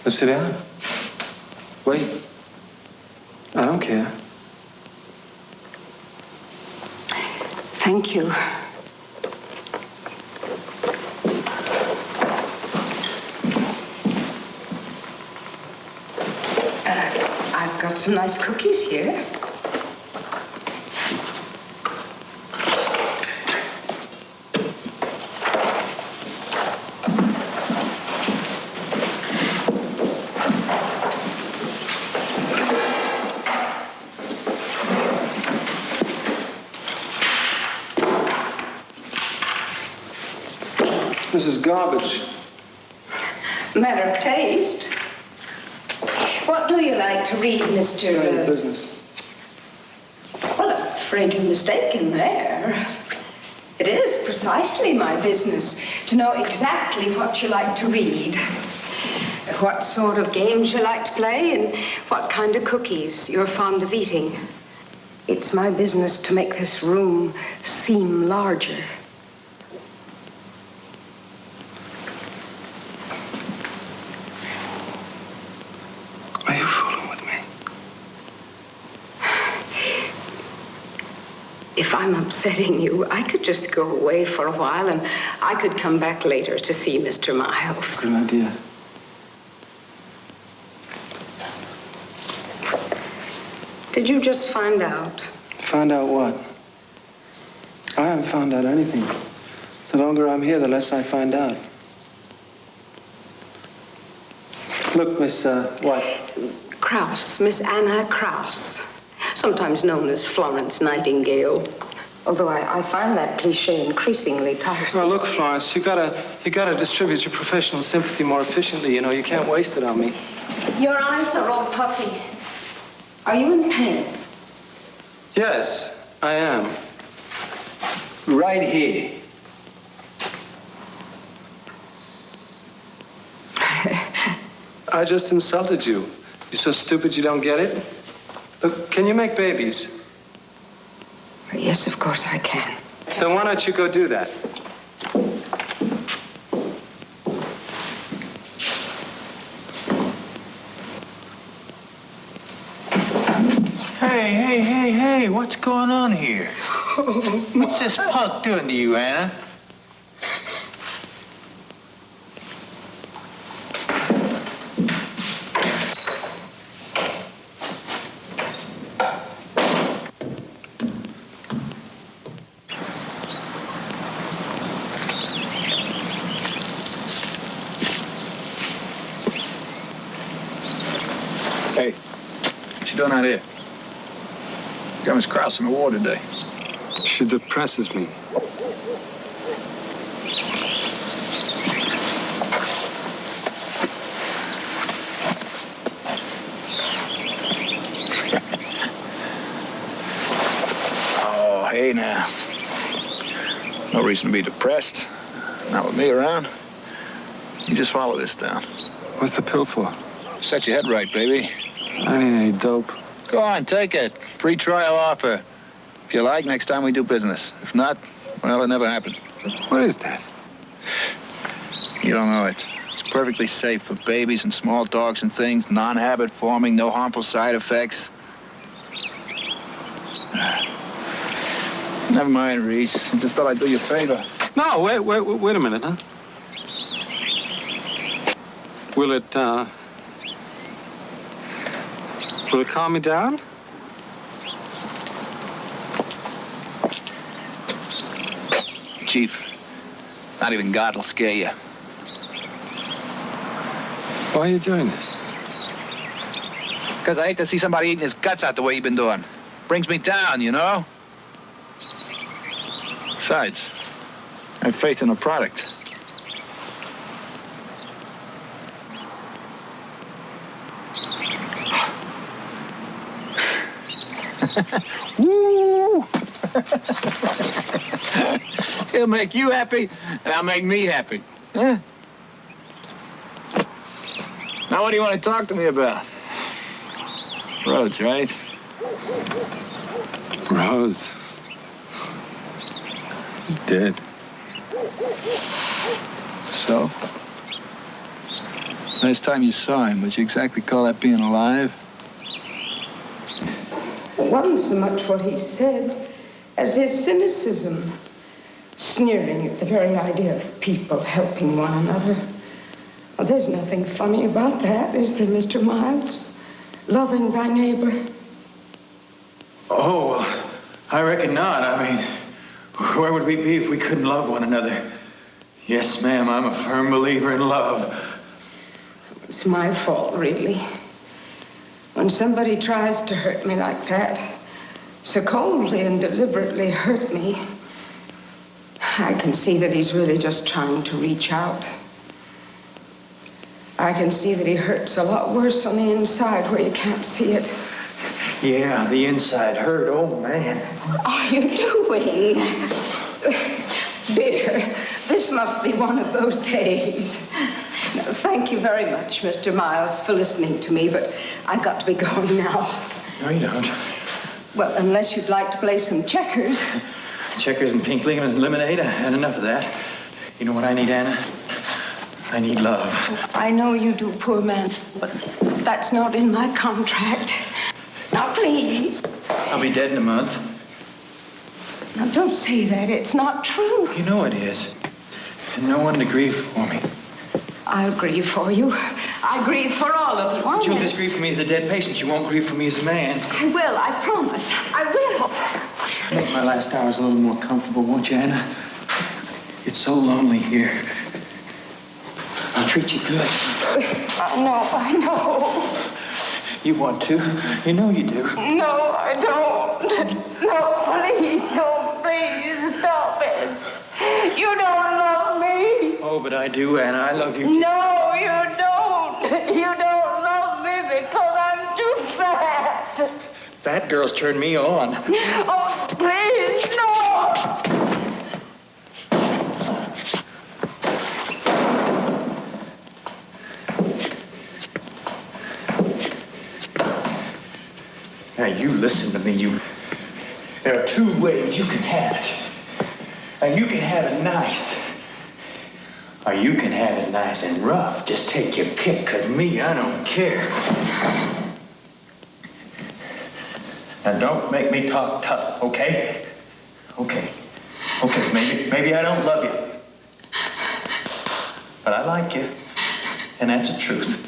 [SPEAKER 1] Let's sit down. Wait. I don't care.
[SPEAKER 15] Thank you. I've got some nice cookies here.
[SPEAKER 1] This is garbage.
[SPEAKER 15] Matter of taste. What do you like to read, Mr.
[SPEAKER 1] Business.
[SPEAKER 15] Well, I'm afraid you're mistaken there. It is precisely my business to know exactly what you like to read, what sort of games you like to play, and what kind of cookies you're fond of eating. It's my business to make this room seem larger.
[SPEAKER 1] Are you fooling with me?
[SPEAKER 15] If I'm upsetting you, I could just go away for a while and I could come back later to see Mr. Miles.
[SPEAKER 1] Good idea.
[SPEAKER 15] Did you just find out?
[SPEAKER 1] Find out what? I haven't found out anything. The longer I'm here, the less I find out. Look, Miss, what?
[SPEAKER 15] Krauss, Miss Anna Krauss, sometimes known as Florence Nightingale. Although I find that cliche increasingly tiresome.
[SPEAKER 1] Well, look, Florence, you gotta distribute your professional sympathy more efficiently. You know, you can't waste it on me.
[SPEAKER 15] Your eyes are all puffy. Are you in pain?
[SPEAKER 1] Yes, I am. Right here. I just insulted you. You're so stupid you don't get it? Look, can you make babies?
[SPEAKER 15] Yes, of course I can.
[SPEAKER 1] Then why don't you go do that?
[SPEAKER 9] Hey, what's going on here? What's this punk doing to you, Anna?
[SPEAKER 16] Hey, what you doing out here? Got Miss Krause in the war today.
[SPEAKER 1] She depresses me.
[SPEAKER 16] Oh, hey now. No reason to be depressed. Not with me around. You just swallow this down.
[SPEAKER 1] What's the pill for?
[SPEAKER 16] Set your head right, baby.
[SPEAKER 1] I don't need any dope.
[SPEAKER 16] Go on, take it. Free trial offer. If you like, next time we do business. If not, well, it never happened.
[SPEAKER 1] What is that?
[SPEAKER 16] You don't know it. It's perfectly safe for babies and small dogs and things, non-habit forming, no harmful side effects. Never mind, Reese. I just thought I'd do you a favor.
[SPEAKER 1] No, wait a minute, huh? Will it calm me down?
[SPEAKER 16] Chief, not even God will scare you.
[SPEAKER 1] Why are you doing this?
[SPEAKER 16] Because I hate to see somebody eating his guts out the way you've been doing. Brings me down, you know? Besides, I have faith in the product. Woo! He'll make you happy, and I'll make me happy. Huh? Now, what do you want to talk to me about? Rose, right?
[SPEAKER 1] Rose. She's dead.
[SPEAKER 16] So? Last time you saw him, would you exactly call that being alive?
[SPEAKER 15] It wasn't so much what he said as his cynicism, sneering at the very idea of people helping one another. Well, there's nothing funny about that, is there, Mr. Miles? Loving thy neighbor.
[SPEAKER 9] Oh, I reckon not. I mean, where would we be if we couldn't love one another? Yes, ma'am, I'm a firm believer in love.
[SPEAKER 15] It's my fault, really. When somebody tries to hurt me like that, so coldly and deliberately hurt me, I can see that he's really just trying to reach out. I can see that he hurts a lot worse on the inside where you can't see it.
[SPEAKER 9] Yeah, the inside hurt. Oh, man.
[SPEAKER 15] What are you doing? Dear, this must be one of those days. No, thank you very much, Mr. Miles, for listening to me, but I've got to be going now.
[SPEAKER 9] No, you don't.
[SPEAKER 15] Well, unless you'd like to play some checkers.
[SPEAKER 9] Checkers and pink lemonade, I had enough of that. You know what I need, Anna? I need love.
[SPEAKER 15] I know you do, poor man, but that's not in my contract. Now, please.
[SPEAKER 9] I'll be dead in a month.
[SPEAKER 15] Now, don't say that. It's not true.
[SPEAKER 9] You know it is. And no one to grieve for me.
[SPEAKER 15] I'll grieve for you. I grieve for all of you.
[SPEAKER 9] But you'll just grieve for me as a dead patient. You won't grieve for me as a man.
[SPEAKER 15] I will. I promise. I will.
[SPEAKER 9] Make my last hours a little more comfortable, won't you, Anna? It's so lonely here. I'll treat you good.
[SPEAKER 15] I know.
[SPEAKER 9] You want to. You know you do.
[SPEAKER 15] No, I don't. No, please don't. Please stop it. You don't love me.
[SPEAKER 9] Oh, but I do, Anna. I love you.
[SPEAKER 15] No, you don't. You don't love me because I'm too fat.
[SPEAKER 9] Fat girls turn me on.
[SPEAKER 15] Oh, please, no.
[SPEAKER 9] Now, you listen to me, There are two ways you can have it. And you can have it nice. Or you can have it nice and rough. Just take your pick, because me, I don't care. Now, don't make me talk tough, okay? Okay. Okay, maybe I don't love you. But I like you. And that's the truth.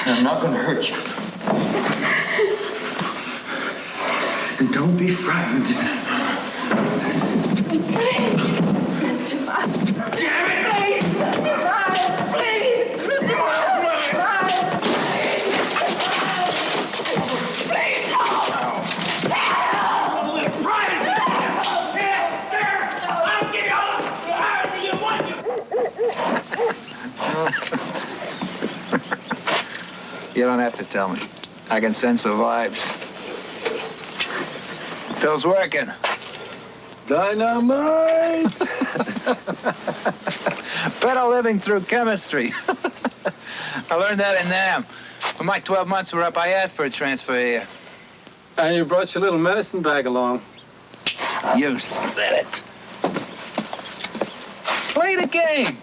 [SPEAKER 9] And I'm not going to hurt you. And don't be frightened.
[SPEAKER 15] Mr. Miles. Damn it! Please, Mr. Miles, please. Mr. Miles, please, no. I'll give you all the privacy you want.
[SPEAKER 16] You don't have to tell me. I can sense the vibes. Phil's working.
[SPEAKER 8] Dynamite!
[SPEAKER 16] Better living through chemistry. I learned that in NAM. When my 12 months were up, I asked for a transfer here.
[SPEAKER 8] And you brought your little medicine bag along.
[SPEAKER 16] You said it. Play the game.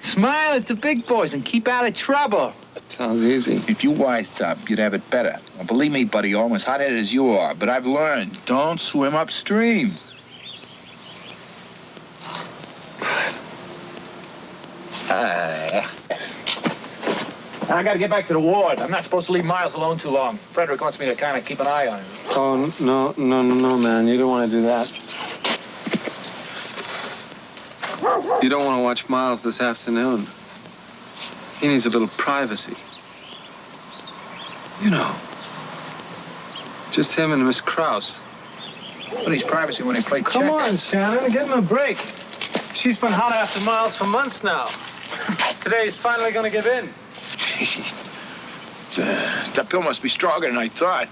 [SPEAKER 16] Smile at the big boys and keep out of trouble.
[SPEAKER 1] Sounds easy.
[SPEAKER 17] If you wised up, you'd have it better. Well, believe me, buddy, I'm as hot-headed as you are, but I've learned, don't swim upstream.
[SPEAKER 16] I gotta get back to the ward. I'm not supposed to leave Miles alone too long. Frederick wants me to kind of keep an eye on him.
[SPEAKER 8] Oh, no, man. You don't want to do that. You don't want to watch Miles this afternoon. He needs a little privacy. You know. Just him and Miss Krause.
[SPEAKER 16] But he's privacy when he plays checkers.
[SPEAKER 8] Come on, Shannon, give him a break. She's been hot after Miles for months now. Today he's finally going to give in.
[SPEAKER 17] That pill must be stronger than I thought.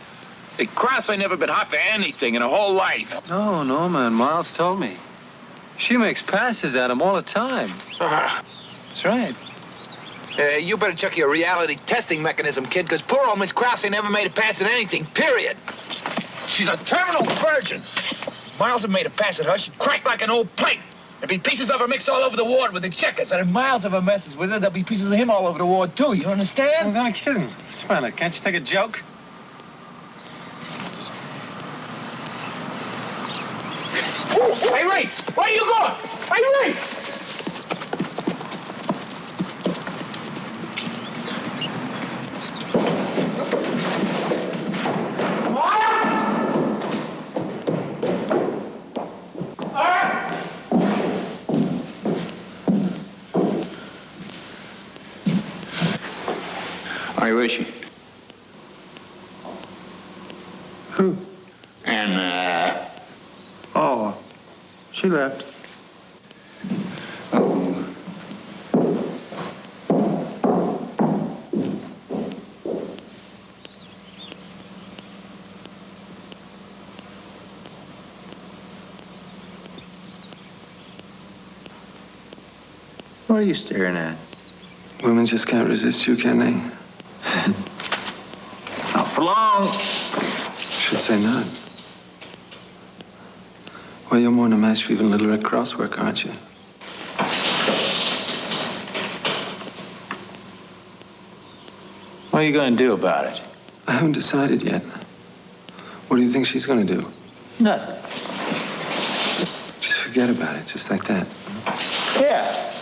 [SPEAKER 17] Hey, Krause ain't never been hot for anything in her whole life.
[SPEAKER 8] No, man. Miles told me. She makes passes at him all the time. That's right.
[SPEAKER 16] You better check your reality testing mechanism, kid, because poor old Miss Krause ain't never made a pass at anything, period. She's a terminal virgin. Miles had made a pass at her, she'd crack like an old plate. There'd be pieces of her mixed all over the ward with the checkers. And if Miles ever messes with her, there'll be pieces of him all over the ward, too. You understand?
[SPEAKER 8] I was only kidding. What's the matter? Can't you take a joke?
[SPEAKER 16] Hey, Race! Where are you going? Hey, Race!
[SPEAKER 5] Where is she?
[SPEAKER 8] Who?
[SPEAKER 5] And,
[SPEAKER 8] Oh, she left.
[SPEAKER 9] What are you staring at?
[SPEAKER 1] Women just can't resist you, can they?
[SPEAKER 9] Not for long.
[SPEAKER 1] Should say not. Well, you're more than a match for even Little Red Cross work, aren't you?
[SPEAKER 9] What are you going to do about it?
[SPEAKER 1] I haven't decided yet. What do you think she's going to do?
[SPEAKER 9] Nothing.
[SPEAKER 1] Just forget about it, just like that.
[SPEAKER 9] Yeah.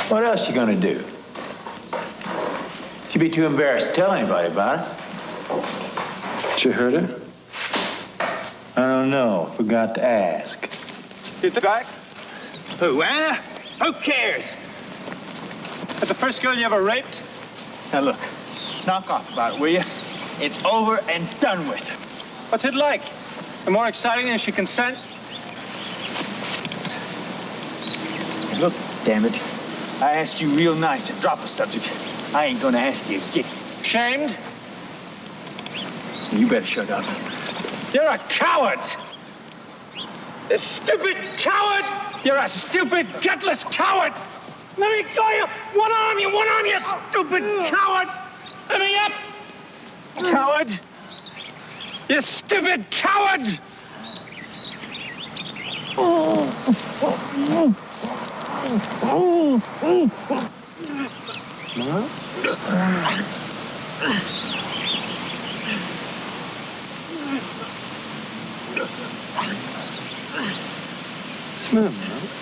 [SPEAKER 9] What else you going to do? She'd be too embarrassed to tell anybody about it.
[SPEAKER 1] Did you hurt her?
[SPEAKER 9] I don't know. Forgot to ask.
[SPEAKER 8] Get the back.
[SPEAKER 9] Who, Anna? Who cares?
[SPEAKER 8] That's the first girl you ever raped?
[SPEAKER 9] Now, look. Knock off about it, will you? It's over and done with.
[SPEAKER 8] What's it like? The more exciting than she consent?
[SPEAKER 9] Look, damn it. I asked you real nice to drop a subject. I ain't gonna ask you again.
[SPEAKER 8] Shamed?
[SPEAKER 9] You better shut up.
[SPEAKER 8] You're a coward! A stupid coward! You're a stupid, gutless coward! Let me go, you one arm, you stupid coward! Let me up!
[SPEAKER 16] Coward! You stupid coward!
[SPEAKER 1] Smell, Miles.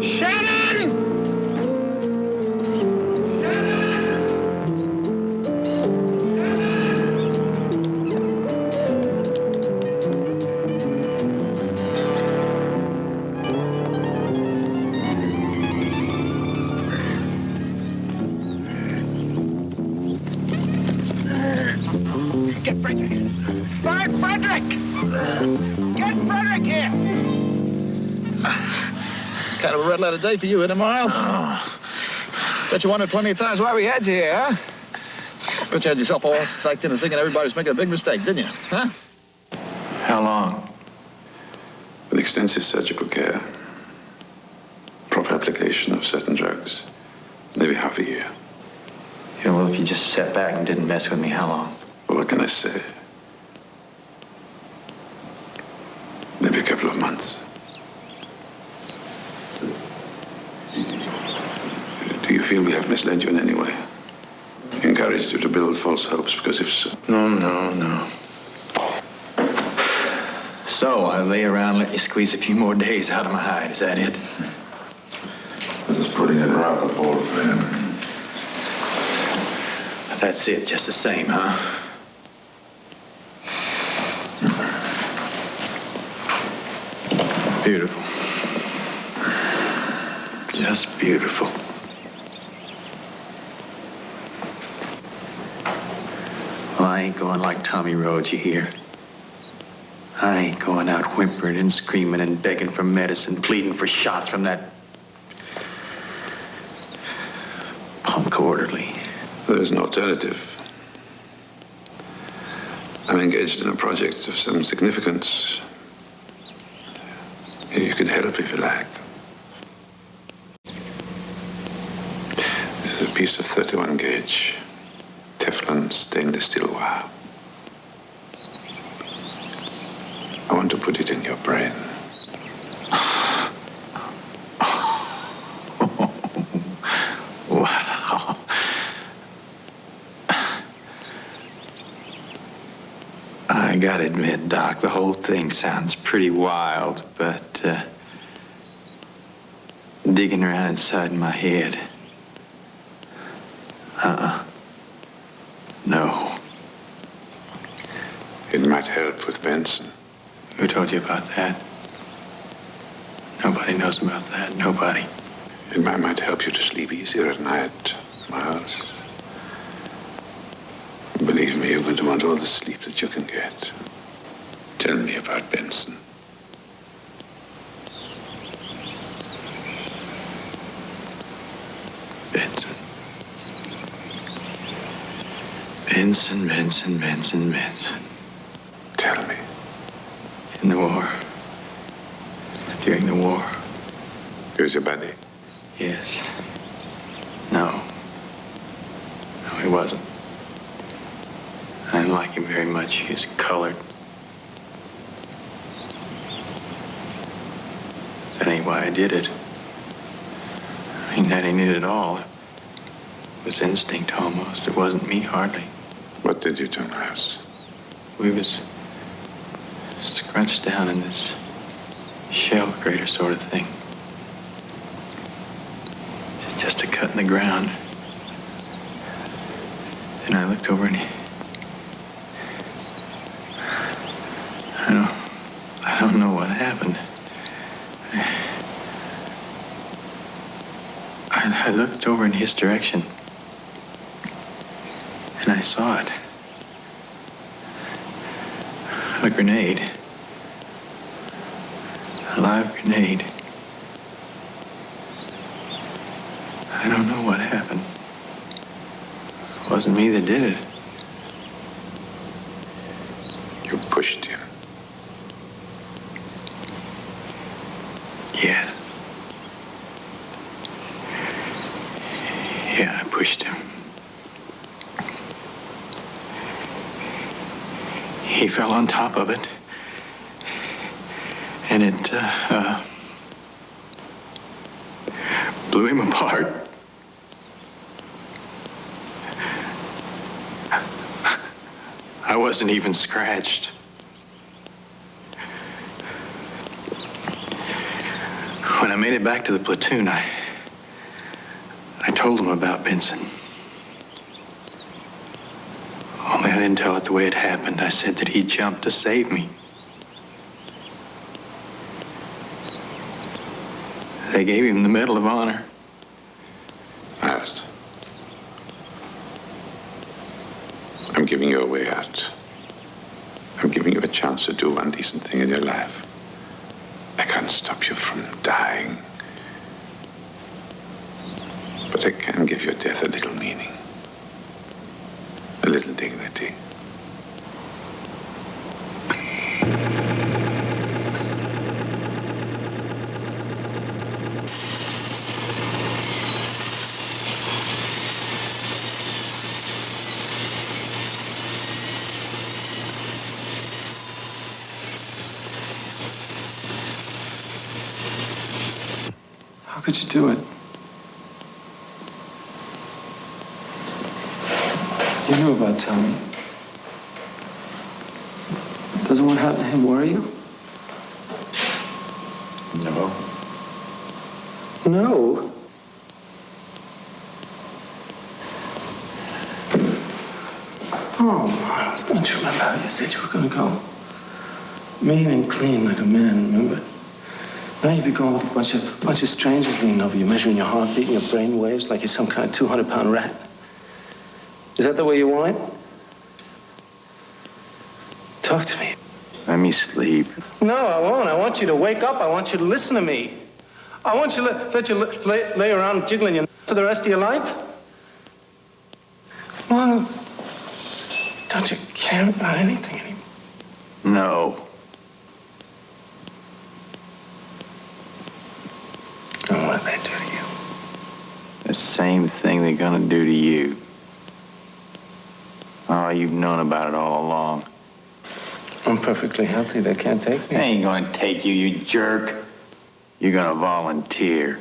[SPEAKER 16] Shannon! Get Frederick! Find Frederick! Get Frederick here!
[SPEAKER 17] Kind of a red letter day for you, isn't it, Miles? Oh. Bet you wondered plenty of times why we had you here, huh? Bet you had yourself all psyched into thinking everybody was making a big mistake, didn't you? Huh?
[SPEAKER 5] How long?
[SPEAKER 7] With extensive surgical care, proper application of certain drugs, maybe half a year.
[SPEAKER 5] Yeah, well, if you just sat back and didn't mess with me, how long?
[SPEAKER 7] Well, what can I say? Maybe a couple of months. Do you feel we have misled you in any way? Encouraged you to build false hopes? Because if so...
[SPEAKER 5] No. So, I lay around, let you squeeze a few more days out of my hide. Is that it?
[SPEAKER 11] This is putting it rather bold for him.
[SPEAKER 5] That's it, just the same, huh? Beautiful. Just beautiful. Well, I ain't going like Tommy Rhodes, you hear? I ain't going out whimpering and screaming and begging for medicine, pleading for shots from that punk orderly.
[SPEAKER 7] There is an alternative. I'm engaged in a project of some significance. You can help if you like. This is a piece of 31 gauge Teflon stainless steel wire. I want to put it in your brain.
[SPEAKER 5] Wow. I gotta admit, Doc, the whole thing sounds pretty wild, but digging around inside my head. No.
[SPEAKER 7] It might help with Benson.
[SPEAKER 5] Who told you about that? Nobody knows about that. Nobody.
[SPEAKER 7] It might help you to sleep easier at night, Miles. Believe me, you're going to want all the sleep that you can get. Tell me about Benson. Benson. Tell me.
[SPEAKER 5] In the war. During the war.
[SPEAKER 7] Here's your buddy.
[SPEAKER 5] Yes. No, he wasn't. I didn't like him very much. He was colored. That ain't why I did it. I mean, that ain't it at all. It was instinct almost. It wasn't me, hardly.
[SPEAKER 7] What did you do, Miles?
[SPEAKER 5] We was scrunched down in this shell crater sort of thing. Just a cut in the ground. Then I looked over and I don't know what happened. I looked over in his direction and I saw it. A grenade. A live grenade. I don't know what happened. It wasn't me that did it.
[SPEAKER 7] You pushed him.
[SPEAKER 5] Yes. he fell on top of it. And it blew him apart. I wasn't even scratched. When I made it back to the platoon, I told them about Benson. Only I didn't tell it the way it happened. I said that he jumped to save me. They gave him the Medal of Honor.
[SPEAKER 7] Last. I'm giving you a way out. I'm giving you a chance to do one decent thing in your life. I can't stop you from dying. But I can give your death a little meaning. A little dignity.
[SPEAKER 1] How could you do it? You knew about Tommy. Doesn't what happened to him worry you?
[SPEAKER 5] No.
[SPEAKER 1] No? Oh, Miles, don't you remember how you said you were going to go? Mean and clean like a man, remember? Now you'd be going with a bunch of strangers leaning over you, measuring your heartbeat and your brain waves like you're some kind of 200-pound rat. Is that the way you want it? Talk to me.
[SPEAKER 5] Let me sleep.
[SPEAKER 1] No, I won't. I want you to wake up. I want you to listen to me. I want you to let you lay around jiggling your for the rest of your life. Miles, don't you care about anything anymore?
[SPEAKER 5] No.
[SPEAKER 1] And what did they do to you?
[SPEAKER 5] The same thing they're gonna do to you. Oh, you've known about it all along.
[SPEAKER 1] I'm perfectly healthy. They can't take me.
[SPEAKER 5] They ain't gonna take you, you jerk. You're gonna volunteer.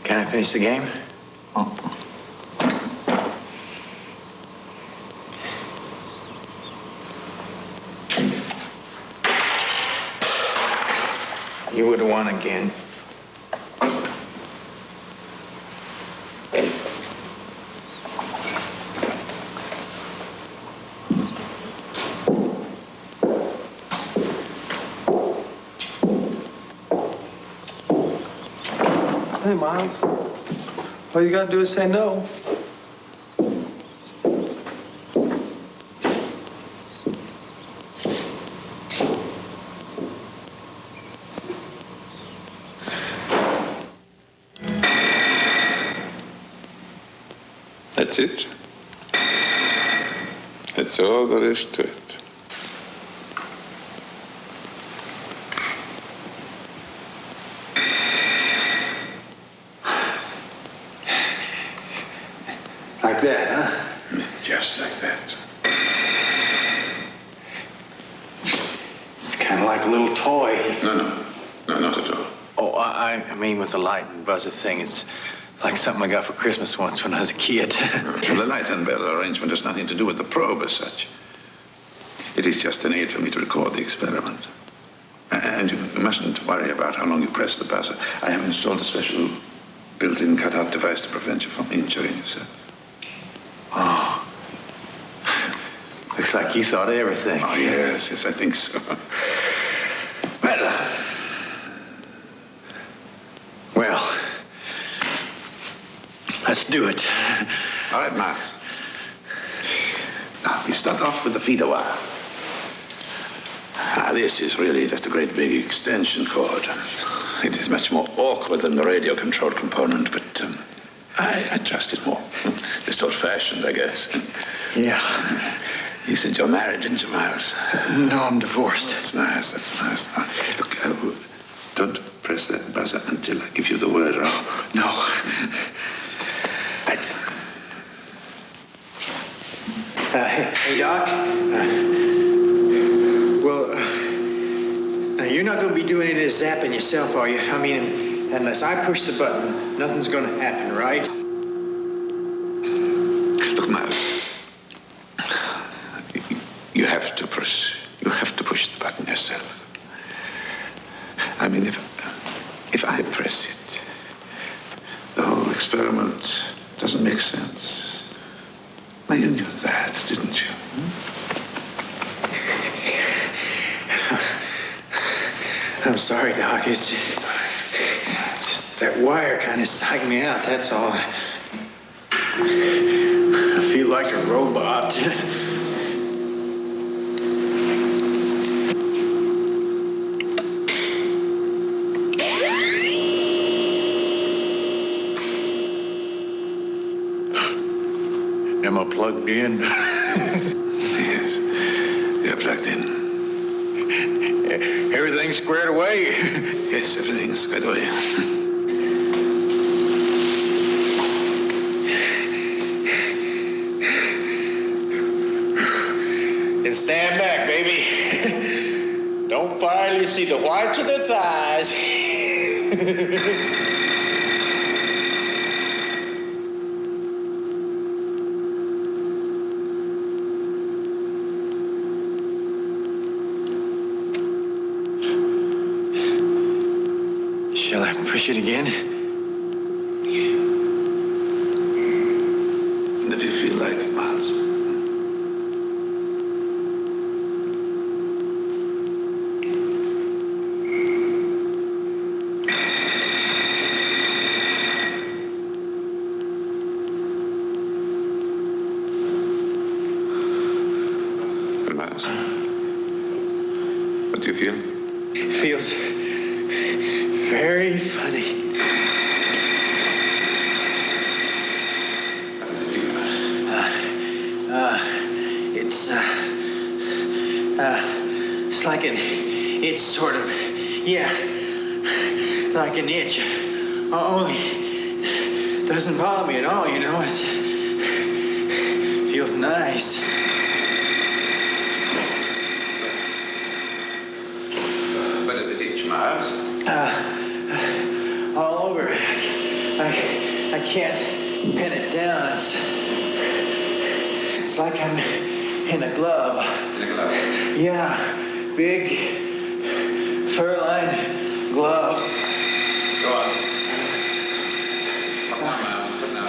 [SPEAKER 9] Can I finish the game? You would have won again.
[SPEAKER 1] Hey, Miles. All you gotta do is say no.
[SPEAKER 7] That's it. That's all there is to it.
[SPEAKER 9] Like that, huh?
[SPEAKER 7] Just like that.
[SPEAKER 9] It's kind of like a little toy.
[SPEAKER 7] No, not at all.
[SPEAKER 9] Oh, I mean with the light and buzzer thing. It's like something I got for Christmas once when I was a kid.
[SPEAKER 7] The light and bell arrangement has nothing to do with the probe as such. It is just an aid for me to record the experiment. And you mustn't worry about how long you press the buzzer. I have installed a special built-in cutout device to prevent you from injuring yourself.
[SPEAKER 9] Oh. Looks like you thought of everything.
[SPEAKER 7] Oh, yes, I think so.
[SPEAKER 9] Well, let's do it.
[SPEAKER 7] All right, Miles. Now, we start off with the feeder wire. This is really just a great big extension cord. It is much more awkward than the radio control component, but I trust it more. Just old-fashioned, I guess.
[SPEAKER 9] Yeah.
[SPEAKER 7] You said you're married, didn't you, Miles?
[SPEAKER 9] No, I'm divorced.
[SPEAKER 7] That's nice. Now, look, don't press that buzzer until I give you the word.
[SPEAKER 9] No.
[SPEAKER 7] Right.
[SPEAKER 9] Hey, Doc. Now you're not going to be doing any of this zapping yourself, are you? I mean, unless I push the button, nothing's going to happen, right?
[SPEAKER 7] Look, Miles. You have to push the button yourself. I mean, if I press it, the whole experiment doesn't make sense. Well, you knew that, didn't you?
[SPEAKER 9] I'm sorry, Doc. It's just that wire kind of psyched me out, that's all. I feel like a robot. Am I plugged in?
[SPEAKER 7] Yes, you're plugged in.
[SPEAKER 9] Everything's squared away.
[SPEAKER 7] Yes, everything's squared away.
[SPEAKER 9] And stand back, baby. Don't fire till you see the whites of their thighs. Shall I push it again?
[SPEAKER 7] Yeah. And if you feel like it, Miles. Miles. What do you feel?
[SPEAKER 9] It feels very funny.
[SPEAKER 7] How does it feel, Miles?
[SPEAKER 9] It's like an itch, sort of. Yeah, like an itch. Only it doesn't bother me at all, you know. It feels nice.
[SPEAKER 7] Where does it itch, Miles?
[SPEAKER 9] All over. I I can't pin it down. It's like I'm in a glove.
[SPEAKER 7] In a glove?
[SPEAKER 9] Yeah, big fur-lined glove.
[SPEAKER 7] Go on. Come on, Miles. Come now.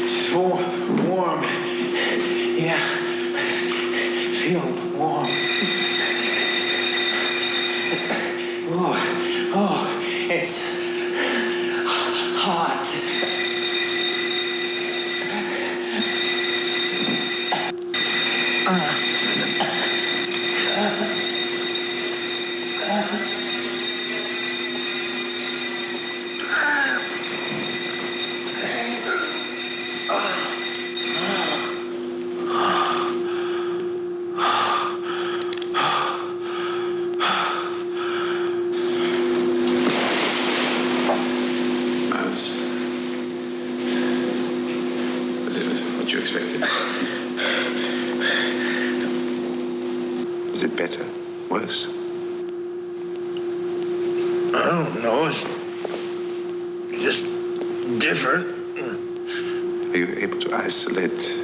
[SPEAKER 9] It's so warm. Yeah, feel warm. Oh, it's hot.
[SPEAKER 7] Miles. Was it what you expected? Is it better? Worse?
[SPEAKER 9] I don't know. It's just different.
[SPEAKER 7] Are you able to isolate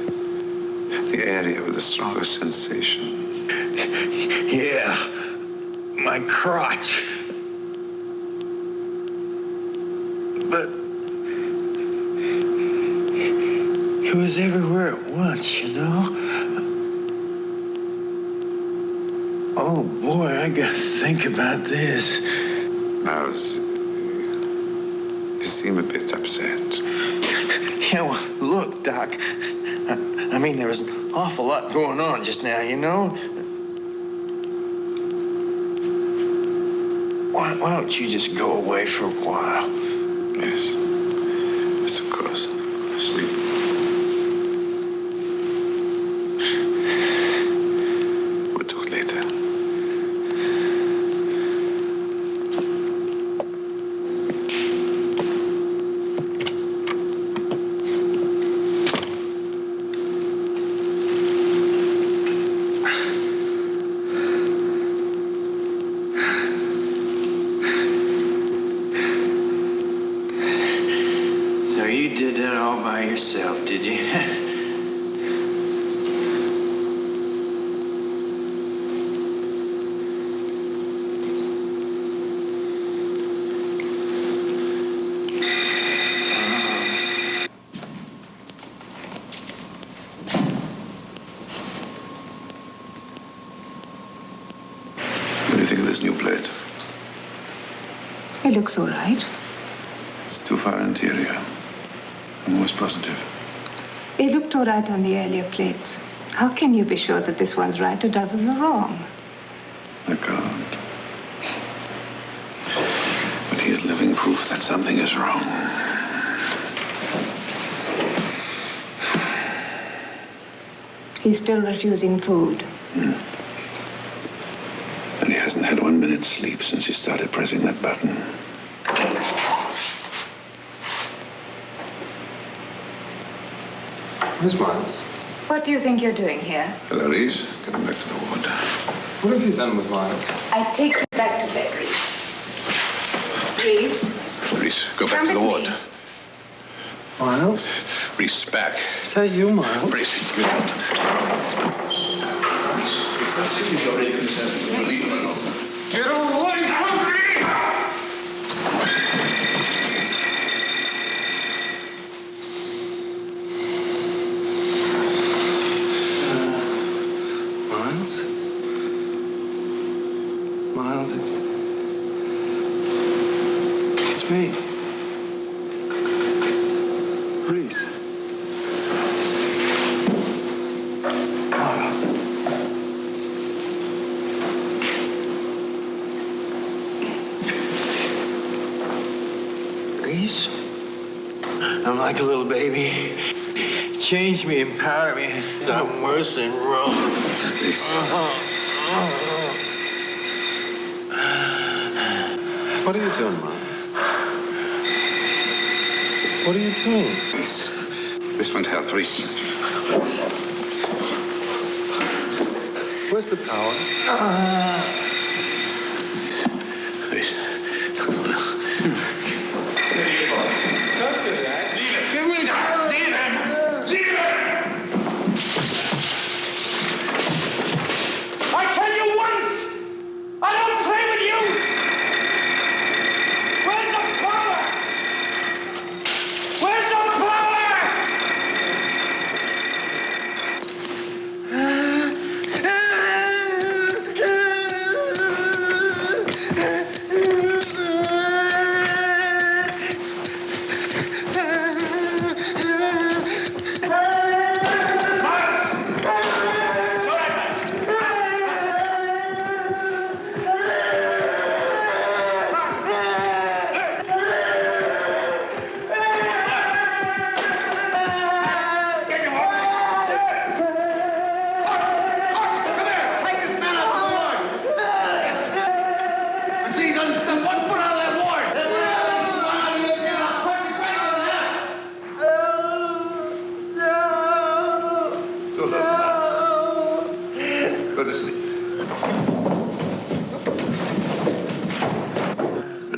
[SPEAKER 7] the area with the strongest sensation?
[SPEAKER 9] Yeah, my crotch. But it was everywhere at once, you know? Oh, boy, I gotta think about this.
[SPEAKER 7] Miles, you seem a bit upset.
[SPEAKER 9] Yeah, well, look, Doc. I mean, there was an awful lot going on just now, you know? Why don't you just go away for a while?
[SPEAKER 7] Yes. Yes, of course. Sleep. We'll talk later.
[SPEAKER 9] So you did that all by yourself, did you?
[SPEAKER 7] What do you think of this new plate?
[SPEAKER 10] It looks all right.
[SPEAKER 7] It's too far interior. I'm always positive.
[SPEAKER 10] It looked all right on the earlier plates. How can you be sure that this one's right and others are wrong?
[SPEAKER 7] I can't. But he is living proof that something is wrong.
[SPEAKER 10] He's still refusing food.
[SPEAKER 7] And he hasn't had 1 minute's sleep since he started pressing that button.
[SPEAKER 1] Miss Miles,
[SPEAKER 10] What do you think you're doing here?
[SPEAKER 7] Hello, Reese. Get him back to the ward.
[SPEAKER 1] what have you done with Miles?
[SPEAKER 10] I take you back to bed, Reese. Reese?
[SPEAKER 7] Reese, go back
[SPEAKER 10] Come
[SPEAKER 7] to the
[SPEAKER 10] with
[SPEAKER 7] ward.
[SPEAKER 10] me.
[SPEAKER 1] Miles?
[SPEAKER 7] Reese, back.
[SPEAKER 1] Is that you, Miles?
[SPEAKER 7] Reese, get out.
[SPEAKER 1] Get away from me! Miles? Miles, it's me. Reese. Miles.
[SPEAKER 9] Reese? I'm like a little baby. Change me, empower me. I'm worse than wrong.
[SPEAKER 7] Reese.
[SPEAKER 1] What are you doing, Miles? What are you doing?
[SPEAKER 7] This won't help, Reese.
[SPEAKER 1] Where's the power?
[SPEAKER 7] Reese.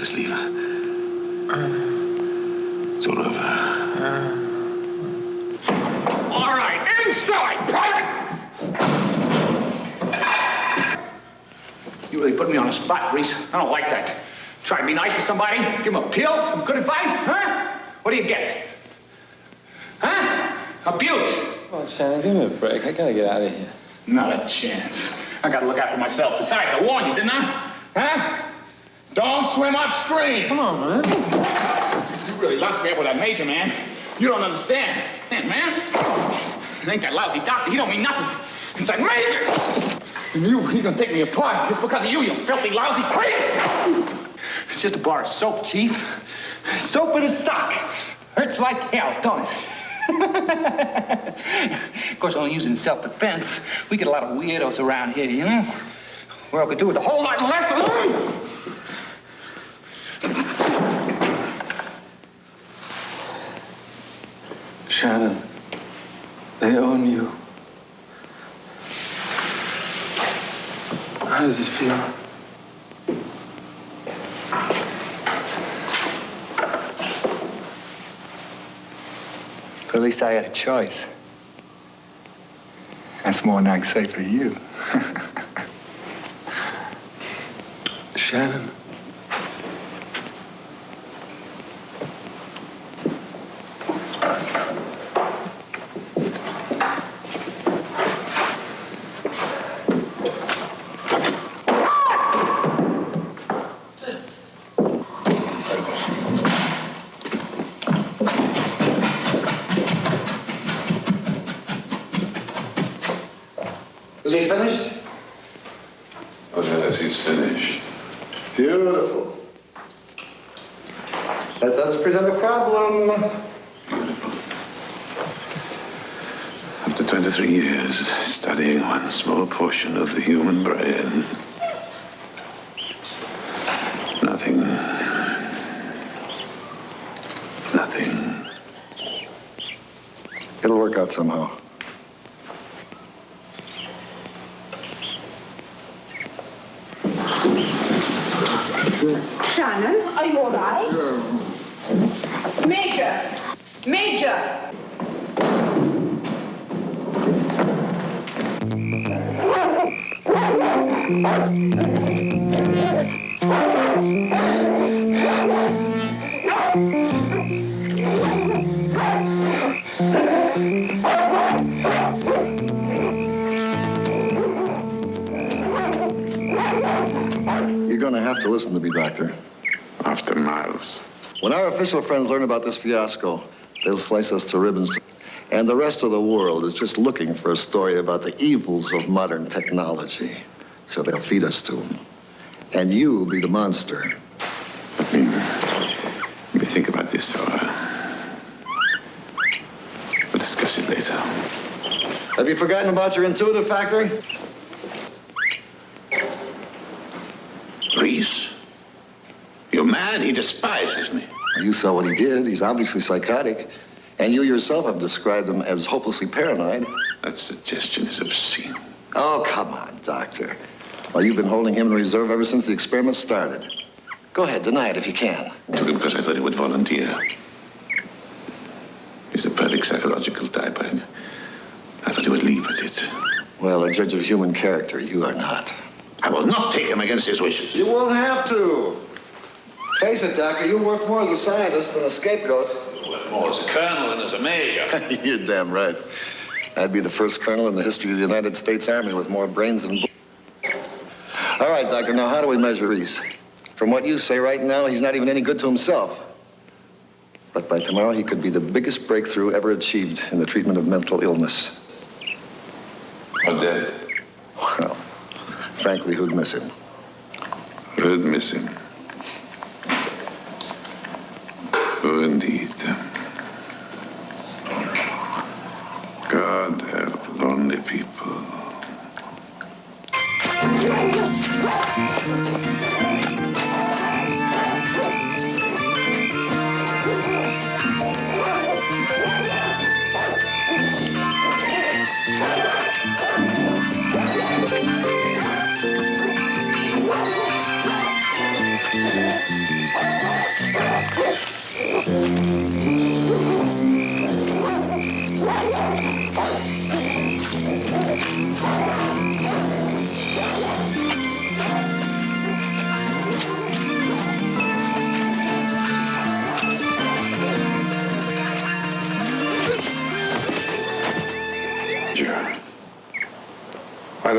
[SPEAKER 7] Presley. It's all over.
[SPEAKER 16] All right, inside, Private! You really put me on the spot, Reese. I don't like that. Try to be nice to somebody, give them a pill, some good advice, huh? What do you get? Huh? Abuse.
[SPEAKER 8] Come on, Shannon, give me a break. I gotta get out of here.
[SPEAKER 16] Not a chance. I gotta look out for myself. Besides, I warned you, didn't I? Huh? Don't swim upstream.
[SPEAKER 8] Come on, man.
[SPEAKER 16] You really lunched me up with that major, man. You don't understand. Man. It ain't that lousy doctor. He don't mean nothing. It's that major. And he's gonna take me apart just because of you, you filthy, lousy creep. It's just a bar of soap, Chief. Soap in a sock. Hurts like hell, don't it? Of course, only using self-defense. We get a lot of weirdos around here, you know? World could do with a whole lot less.
[SPEAKER 1] Shannon, they own you. How does it feel?
[SPEAKER 9] But at least I had a choice. That's more than I can say for you.
[SPEAKER 1] Shannon.
[SPEAKER 12] Is he finished?
[SPEAKER 7] Oh, yes, he's finished.
[SPEAKER 12] Beautiful. That doesn't present a problem.
[SPEAKER 7] After 23 years studying one small portion of the human brain, nothing.
[SPEAKER 12] It'll work out somehow.
[SPEAKER 15] Shannon, are you all right? Major!
[SPEAKER 12] You're going to have to listen to me, Doctor.
[SPEAKER 7] After Miles.
[SPEAKER 12] When our official friends learn about this fiasco, they'll slice us to ribbons. And the rest of the world is just looking for a story about the evils of modern technology. So they'll feed us to them. And you'll be the monster.
[SPEAKER 7] Let me think about this, fella. We'll discuss it later.
[SPEAKER 12] Have you forgotten about your intuitive factory?
[SPEAKER 7] Reese? You're mad? He despises me.
[SPEAKER 12] You saw what he did. He's obviously psychotic. And you yourself have described him as hopelessly paranoid.
[SPEAKER 7] That suggestion is obscene.
[SPEAKER 12] Oh, come on, Doctor. Well, you've been holding him in reserve ever since the experiment started. Go ahead, deny it if you can.
[SPEAKER 7] I took him because I thought he would volunteer. He's the perfect psychological type. I thought he would leave with it.
[SPEAKER 12] Well, a judge of human character, you are not.
[SPEAKER 7] I will not take him against his wishes.
[SPEAKER 12] You won't have to. Face it, Doctor, you work more as a scientist than a scapegoat.
[SPEAKER 7] Work more as a colonel than as a major.
[SPEAKER 12] You're damn right. I'd be the first colonel in the history of the United States Army with more brains than... All right, Doctor, now how do we measure Reese? From what you say right now, he's not even any good to himself. But by tomorrow, he could be the biggest breakthrough ever achieved in the treatment of mental illness.
[SPEAKER 7] Or dead.
[SPEAKER 12] Well, frankly, who'd miss him?
[SPEAKER 7] Who'd miss him? Oh, indeed. God help lonely people.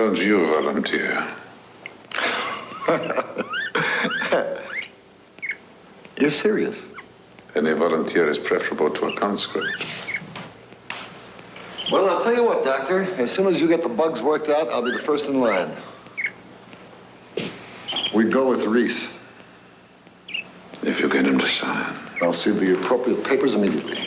[SPEAKER 7] don't you volunteer?
[SPEAKER 12] You're serious?
[SPEAKER 7] Any volunteer is preferable to a conscript.
[SPEAKER 12] Well, I'll tell you what, Doctor. As soon as you get the bugs worked out, I'll be the first in line. We'd go with Reese.
[SPEAKER 7] If you get him to sign.
[SPEAKER 12] I'll see the appropriate papers immediately.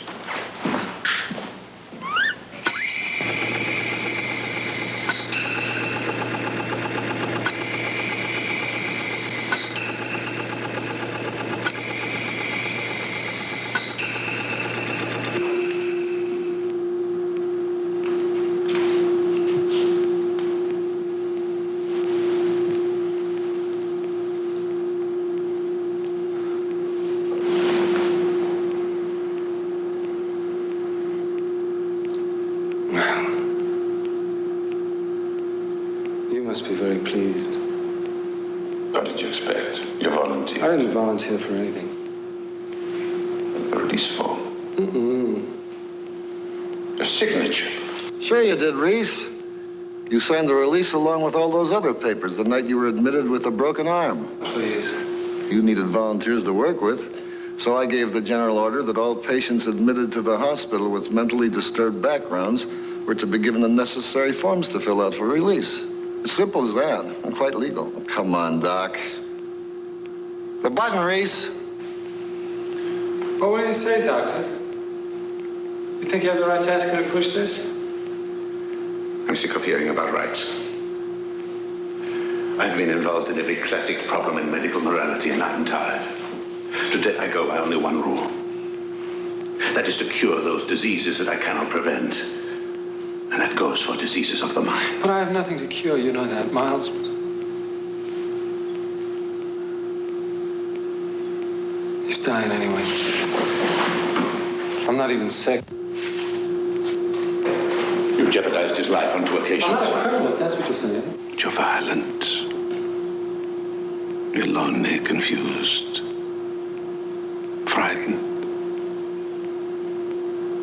[SPEAKER 1] Must be very pleased.
[SPEAKER 7] What did you expect? You volunteered.
[SPEAKER 1] I didn't volunteer for anything.
[SPEAKER 7] The release form. A signature.
[SPEAKER 12] Sure you did, Reese. You signed the release along with all those other papers the night you were admitted with a broken arm.
[SPEAKER 1] Please.
[SPEAKER 12] You needed volunteers to work with, so I gave the general order that all patients admitted to the hospital with mentally disturbed backgrounds were to be given the necessary forms to fill out for release. As simple as that, and quite legal. Oh, come on, Doc. The button, Reese.
[SPEAKER 1] Well, what do you say, Doctor? You think you have the right to ask her to push this?
[SPEAKER 7] I'm sick of hearing about rights. I've been involved in every classic problem in medical morality, and I'm tired. Today I go by only one rule. That is to cure those diseases that I cannot prevent. And that goes for diseases of the mind.
[SPEAKER 1] But I have nothing to cure, you know that, Miles. He's dying anyway. I'm not even sick.
[SPEAKER 7] You jeopardized his life on 2 occasions.
[SPEAKER 1] I'm not a criminal, that's what you're saying.
[SPEAKER 7] But you're violent. You're lonely, confused, frightened,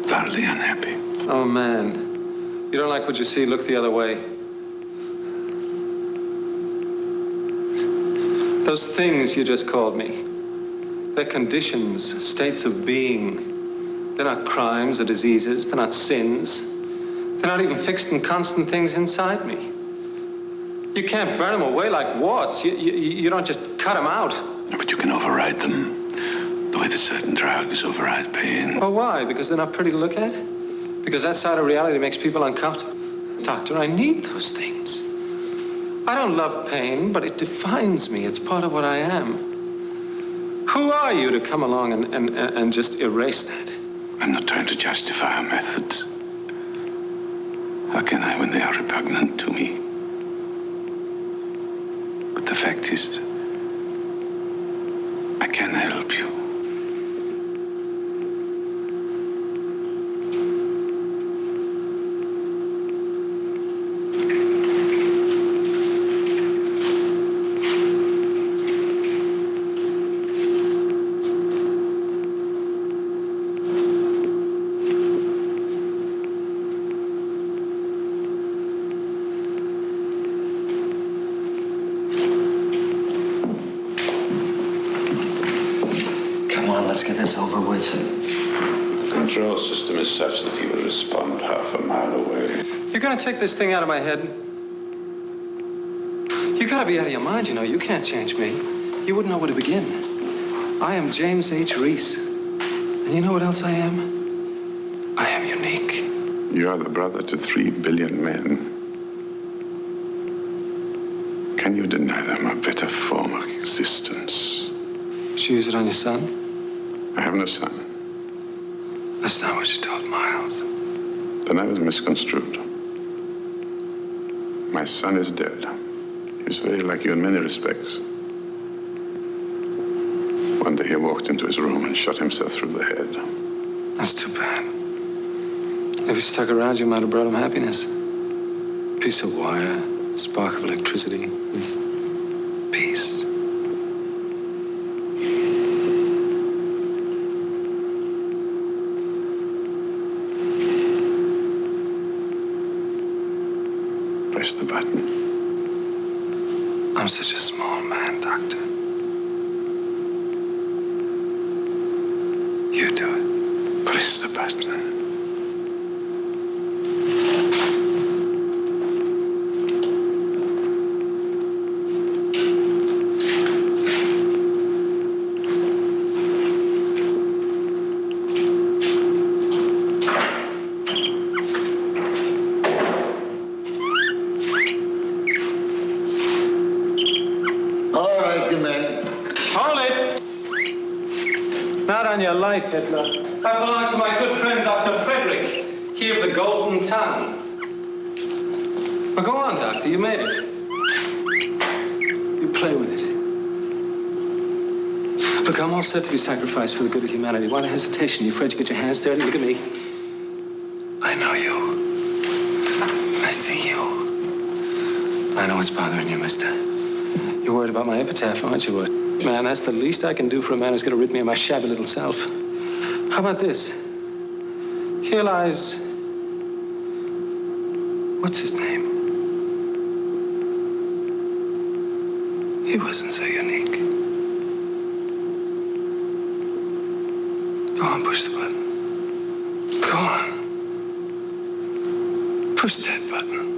[SPEAKER 7] thoroughly unhappy.
[SPEAKER 1] Oh, man. You don't like what you see, look the other way. Those things you just called me, they're conditions, states of being. They're not crimes or diseases, they're not sins. They're not even fixed and constant things inside me. You can't burn them away like warts. You don't just cut them out.
[SPEAKER 7] But you can override them, the way that certain drugs override pain.
[SPEAKER 1] Well, why? Because they're not pretty to look at? Because that side of reality makes people uncomfortable. Doctor, I need those things. I don't love pain, but it defines me. It's part of what I am. Who are you to come along and just erase that?
[SPEAKER 7] I'm not trying to justify our methods. How can I when they are repugnant to me? But the fact is, I can help you.
[SPEAKER 12] Let's get this over with.
[SPEAKER 7] The control system is such that he will respond half a mile away.
[SPEAKER 1] You're gonna take this thing out of my head? You gotta be out of your mind, you know. You can't change me. You wouldn't know where to begin. I am James H. Reese. And you know what else I am? I am unique.
[SPEAKER 7] You are the brother to 3 billion men. Can you deny them a better form of existence?
[SPEAKER 1] Did you use it on your son?
[SPEAKER 7] I have no son.
[SPEAKER 1] That's not what you told Miles.
[SPEAKER 7] Then I was misconstrued. My son is dead. He's very like you in many respects. One day he walked into his room and shot himself through the head.
[SPEAKER 1] That's too bad. If he stuck around, you might have brought him happiness. Piece of wire, spark of electricity, peace.
[SPEAKER 7] Press the button.
[SPEAKER 1] I'm such a small man, Doctor. You do it. Press the button. On your life, Hitler. That belongs to my good friend, Dr. Frederick. He of the golden tongue. Well, go on, Doctor. You made it. You play with it. Look, I'm all set to be sacrificed for the good of humanity. Why the hesitation? You afraid you get your hands dirty? Look at me. I know you. I see you. I know what's bothering you, mister. You're worried about my epitaph, aren't you? Man, that's the least I can do for a man who's going to rid me of my shabby little self. How about this? Here lies... What's his name? He wasn't so unique. Go on, push the button. Go on. Push that button.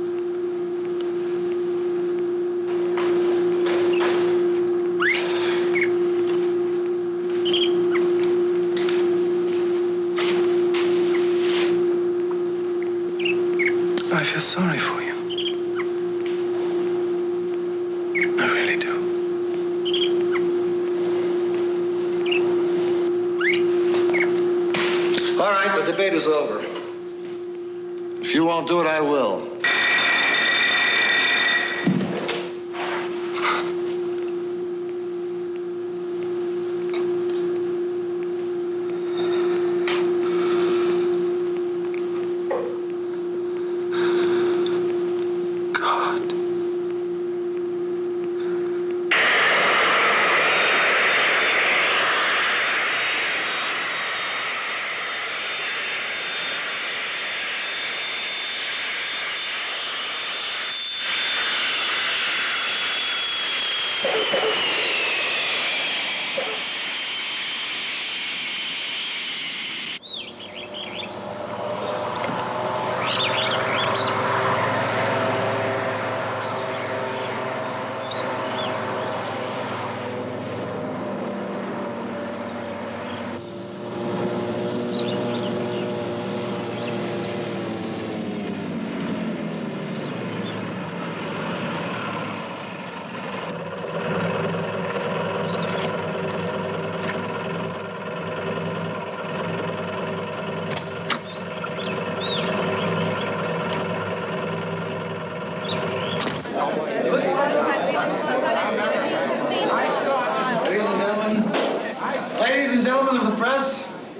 [SPEAKER 1] I feel sorry for you. I really do.
[SPEAKER 12] All right, the debate is over. If you won't do it, I will.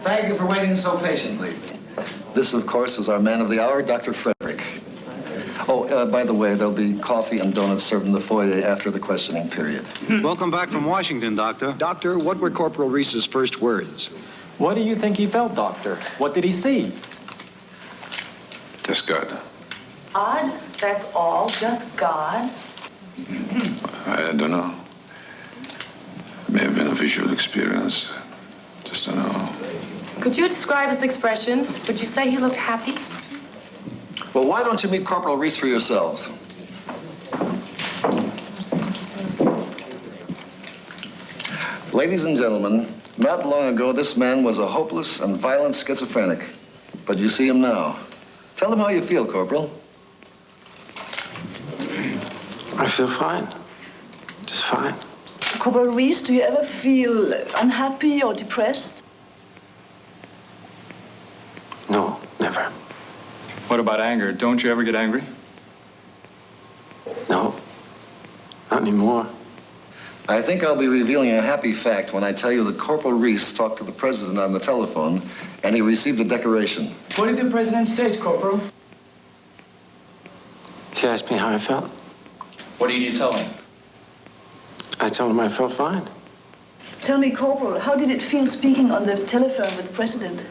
[SPEAKER 12] Thank you for waiting so patiently. This, of course, is our man of the hour, Dr. Frederick. Oh, by the way, there'll be coffee and donuts served in the foyer after the questioning period.
[SPEAKER 18] Welcome back from Washington, Doctor.
[SPEAKER 4] Doctor, what were Corporal Reese's first words?
[SPEAKER 19] What do you think he felt, Doctor? What did he see?
[SPEAKER 7] Just God.
[SPEAKER 20] God? That's all? Just God?
[SPEAKER 7] I don't know. May have been a visual experience. Just don't know.
[SPEAKER 20] Could you describe his expression? Would you say he looked happy?
[SPEAKER 12] Well, why don't you meet Corporal Reese for yourselves? Ladies and gentlemen, not long ago, this man was a hopeless and violent schizophrenic. But you see him now. Tell him how you feel, Corporal.
[SPEAKER 1] I feel fine. Just fine.
[SPEAKER 21] Corporal Reese, do you ever feel unhappy or depressed?
[SPEAKER 1] No, never.
[SPEAKER 17] What about anger? Don't you ever get angry?
[SPEAKER 1] No, not anymore.
[SPEAKER 12] I think I'll be revealing a happy fact when I tell you that Corporal Reese talked to the president on the telephone and he received a decoration.
[SPEAKER 19] What did the president say, Corporal?
[SPEAKER 1] He asked me how I felt.
[SPEAKER 19] What did you tell him?
[SPEAKER 1] I told him I felt fine.
[SPEAKER 21] Tell me, Corporal, how did it feel speaking on the telephone with the president?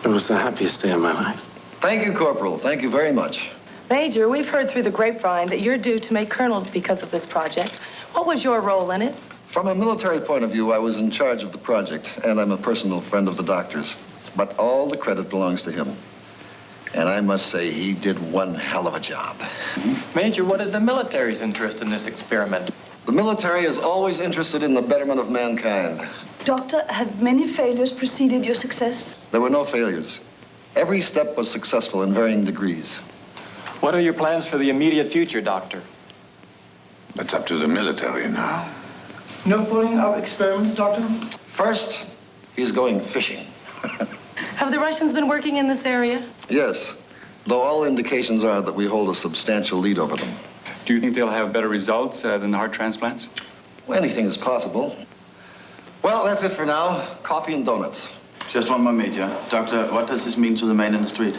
[SPEAKER 1] It was the happiest day of my life.
[SPEAKER 12] Thank you, Corporal. Thank you very much.
[SPEAKER 20] Major, we've heard through the grapevine that you're due to make colonel because of this project. What was your role in it?
[SPEAKER 12] From a military point of view, I was in charge of the project, and I'm a personal friend of the doctor's. But all the credit belongs to him. And I must say, he did one hell of a job.
[SPEAKER 19] Major, what is the military's interest in this experiment?
[SPEAKER 12] The military is always interested in the betterment of mankind.
[SPEAKER 21] Doctor, have many failures preceded your success?
[SPEAKER 12] There were no failures. Every step was successful in varying degrees.
[SPEAKER 19] What are your plans for the immediate future, Doctor?
[SPEAKER 7] That's up to the military now.
[SPEAKER 21] No following up experiments, Doctor?
[SPEAKER 12] First, he's going fishing.
[SPEAKER 20] Have the Russians been working in this area?
[SPEAKER 12] Yes, though all indications are that we hold a substantial lead over them.
[SPEAKER 19] Do you think they'll have better results than the heart transplants?
[SPEAKER 12] Well, anything is possible. Well, that's it for now. Coffee and donuts.
[SPEAKER 6] Just one more, Major. Doctor, what does this mean to the man in the street?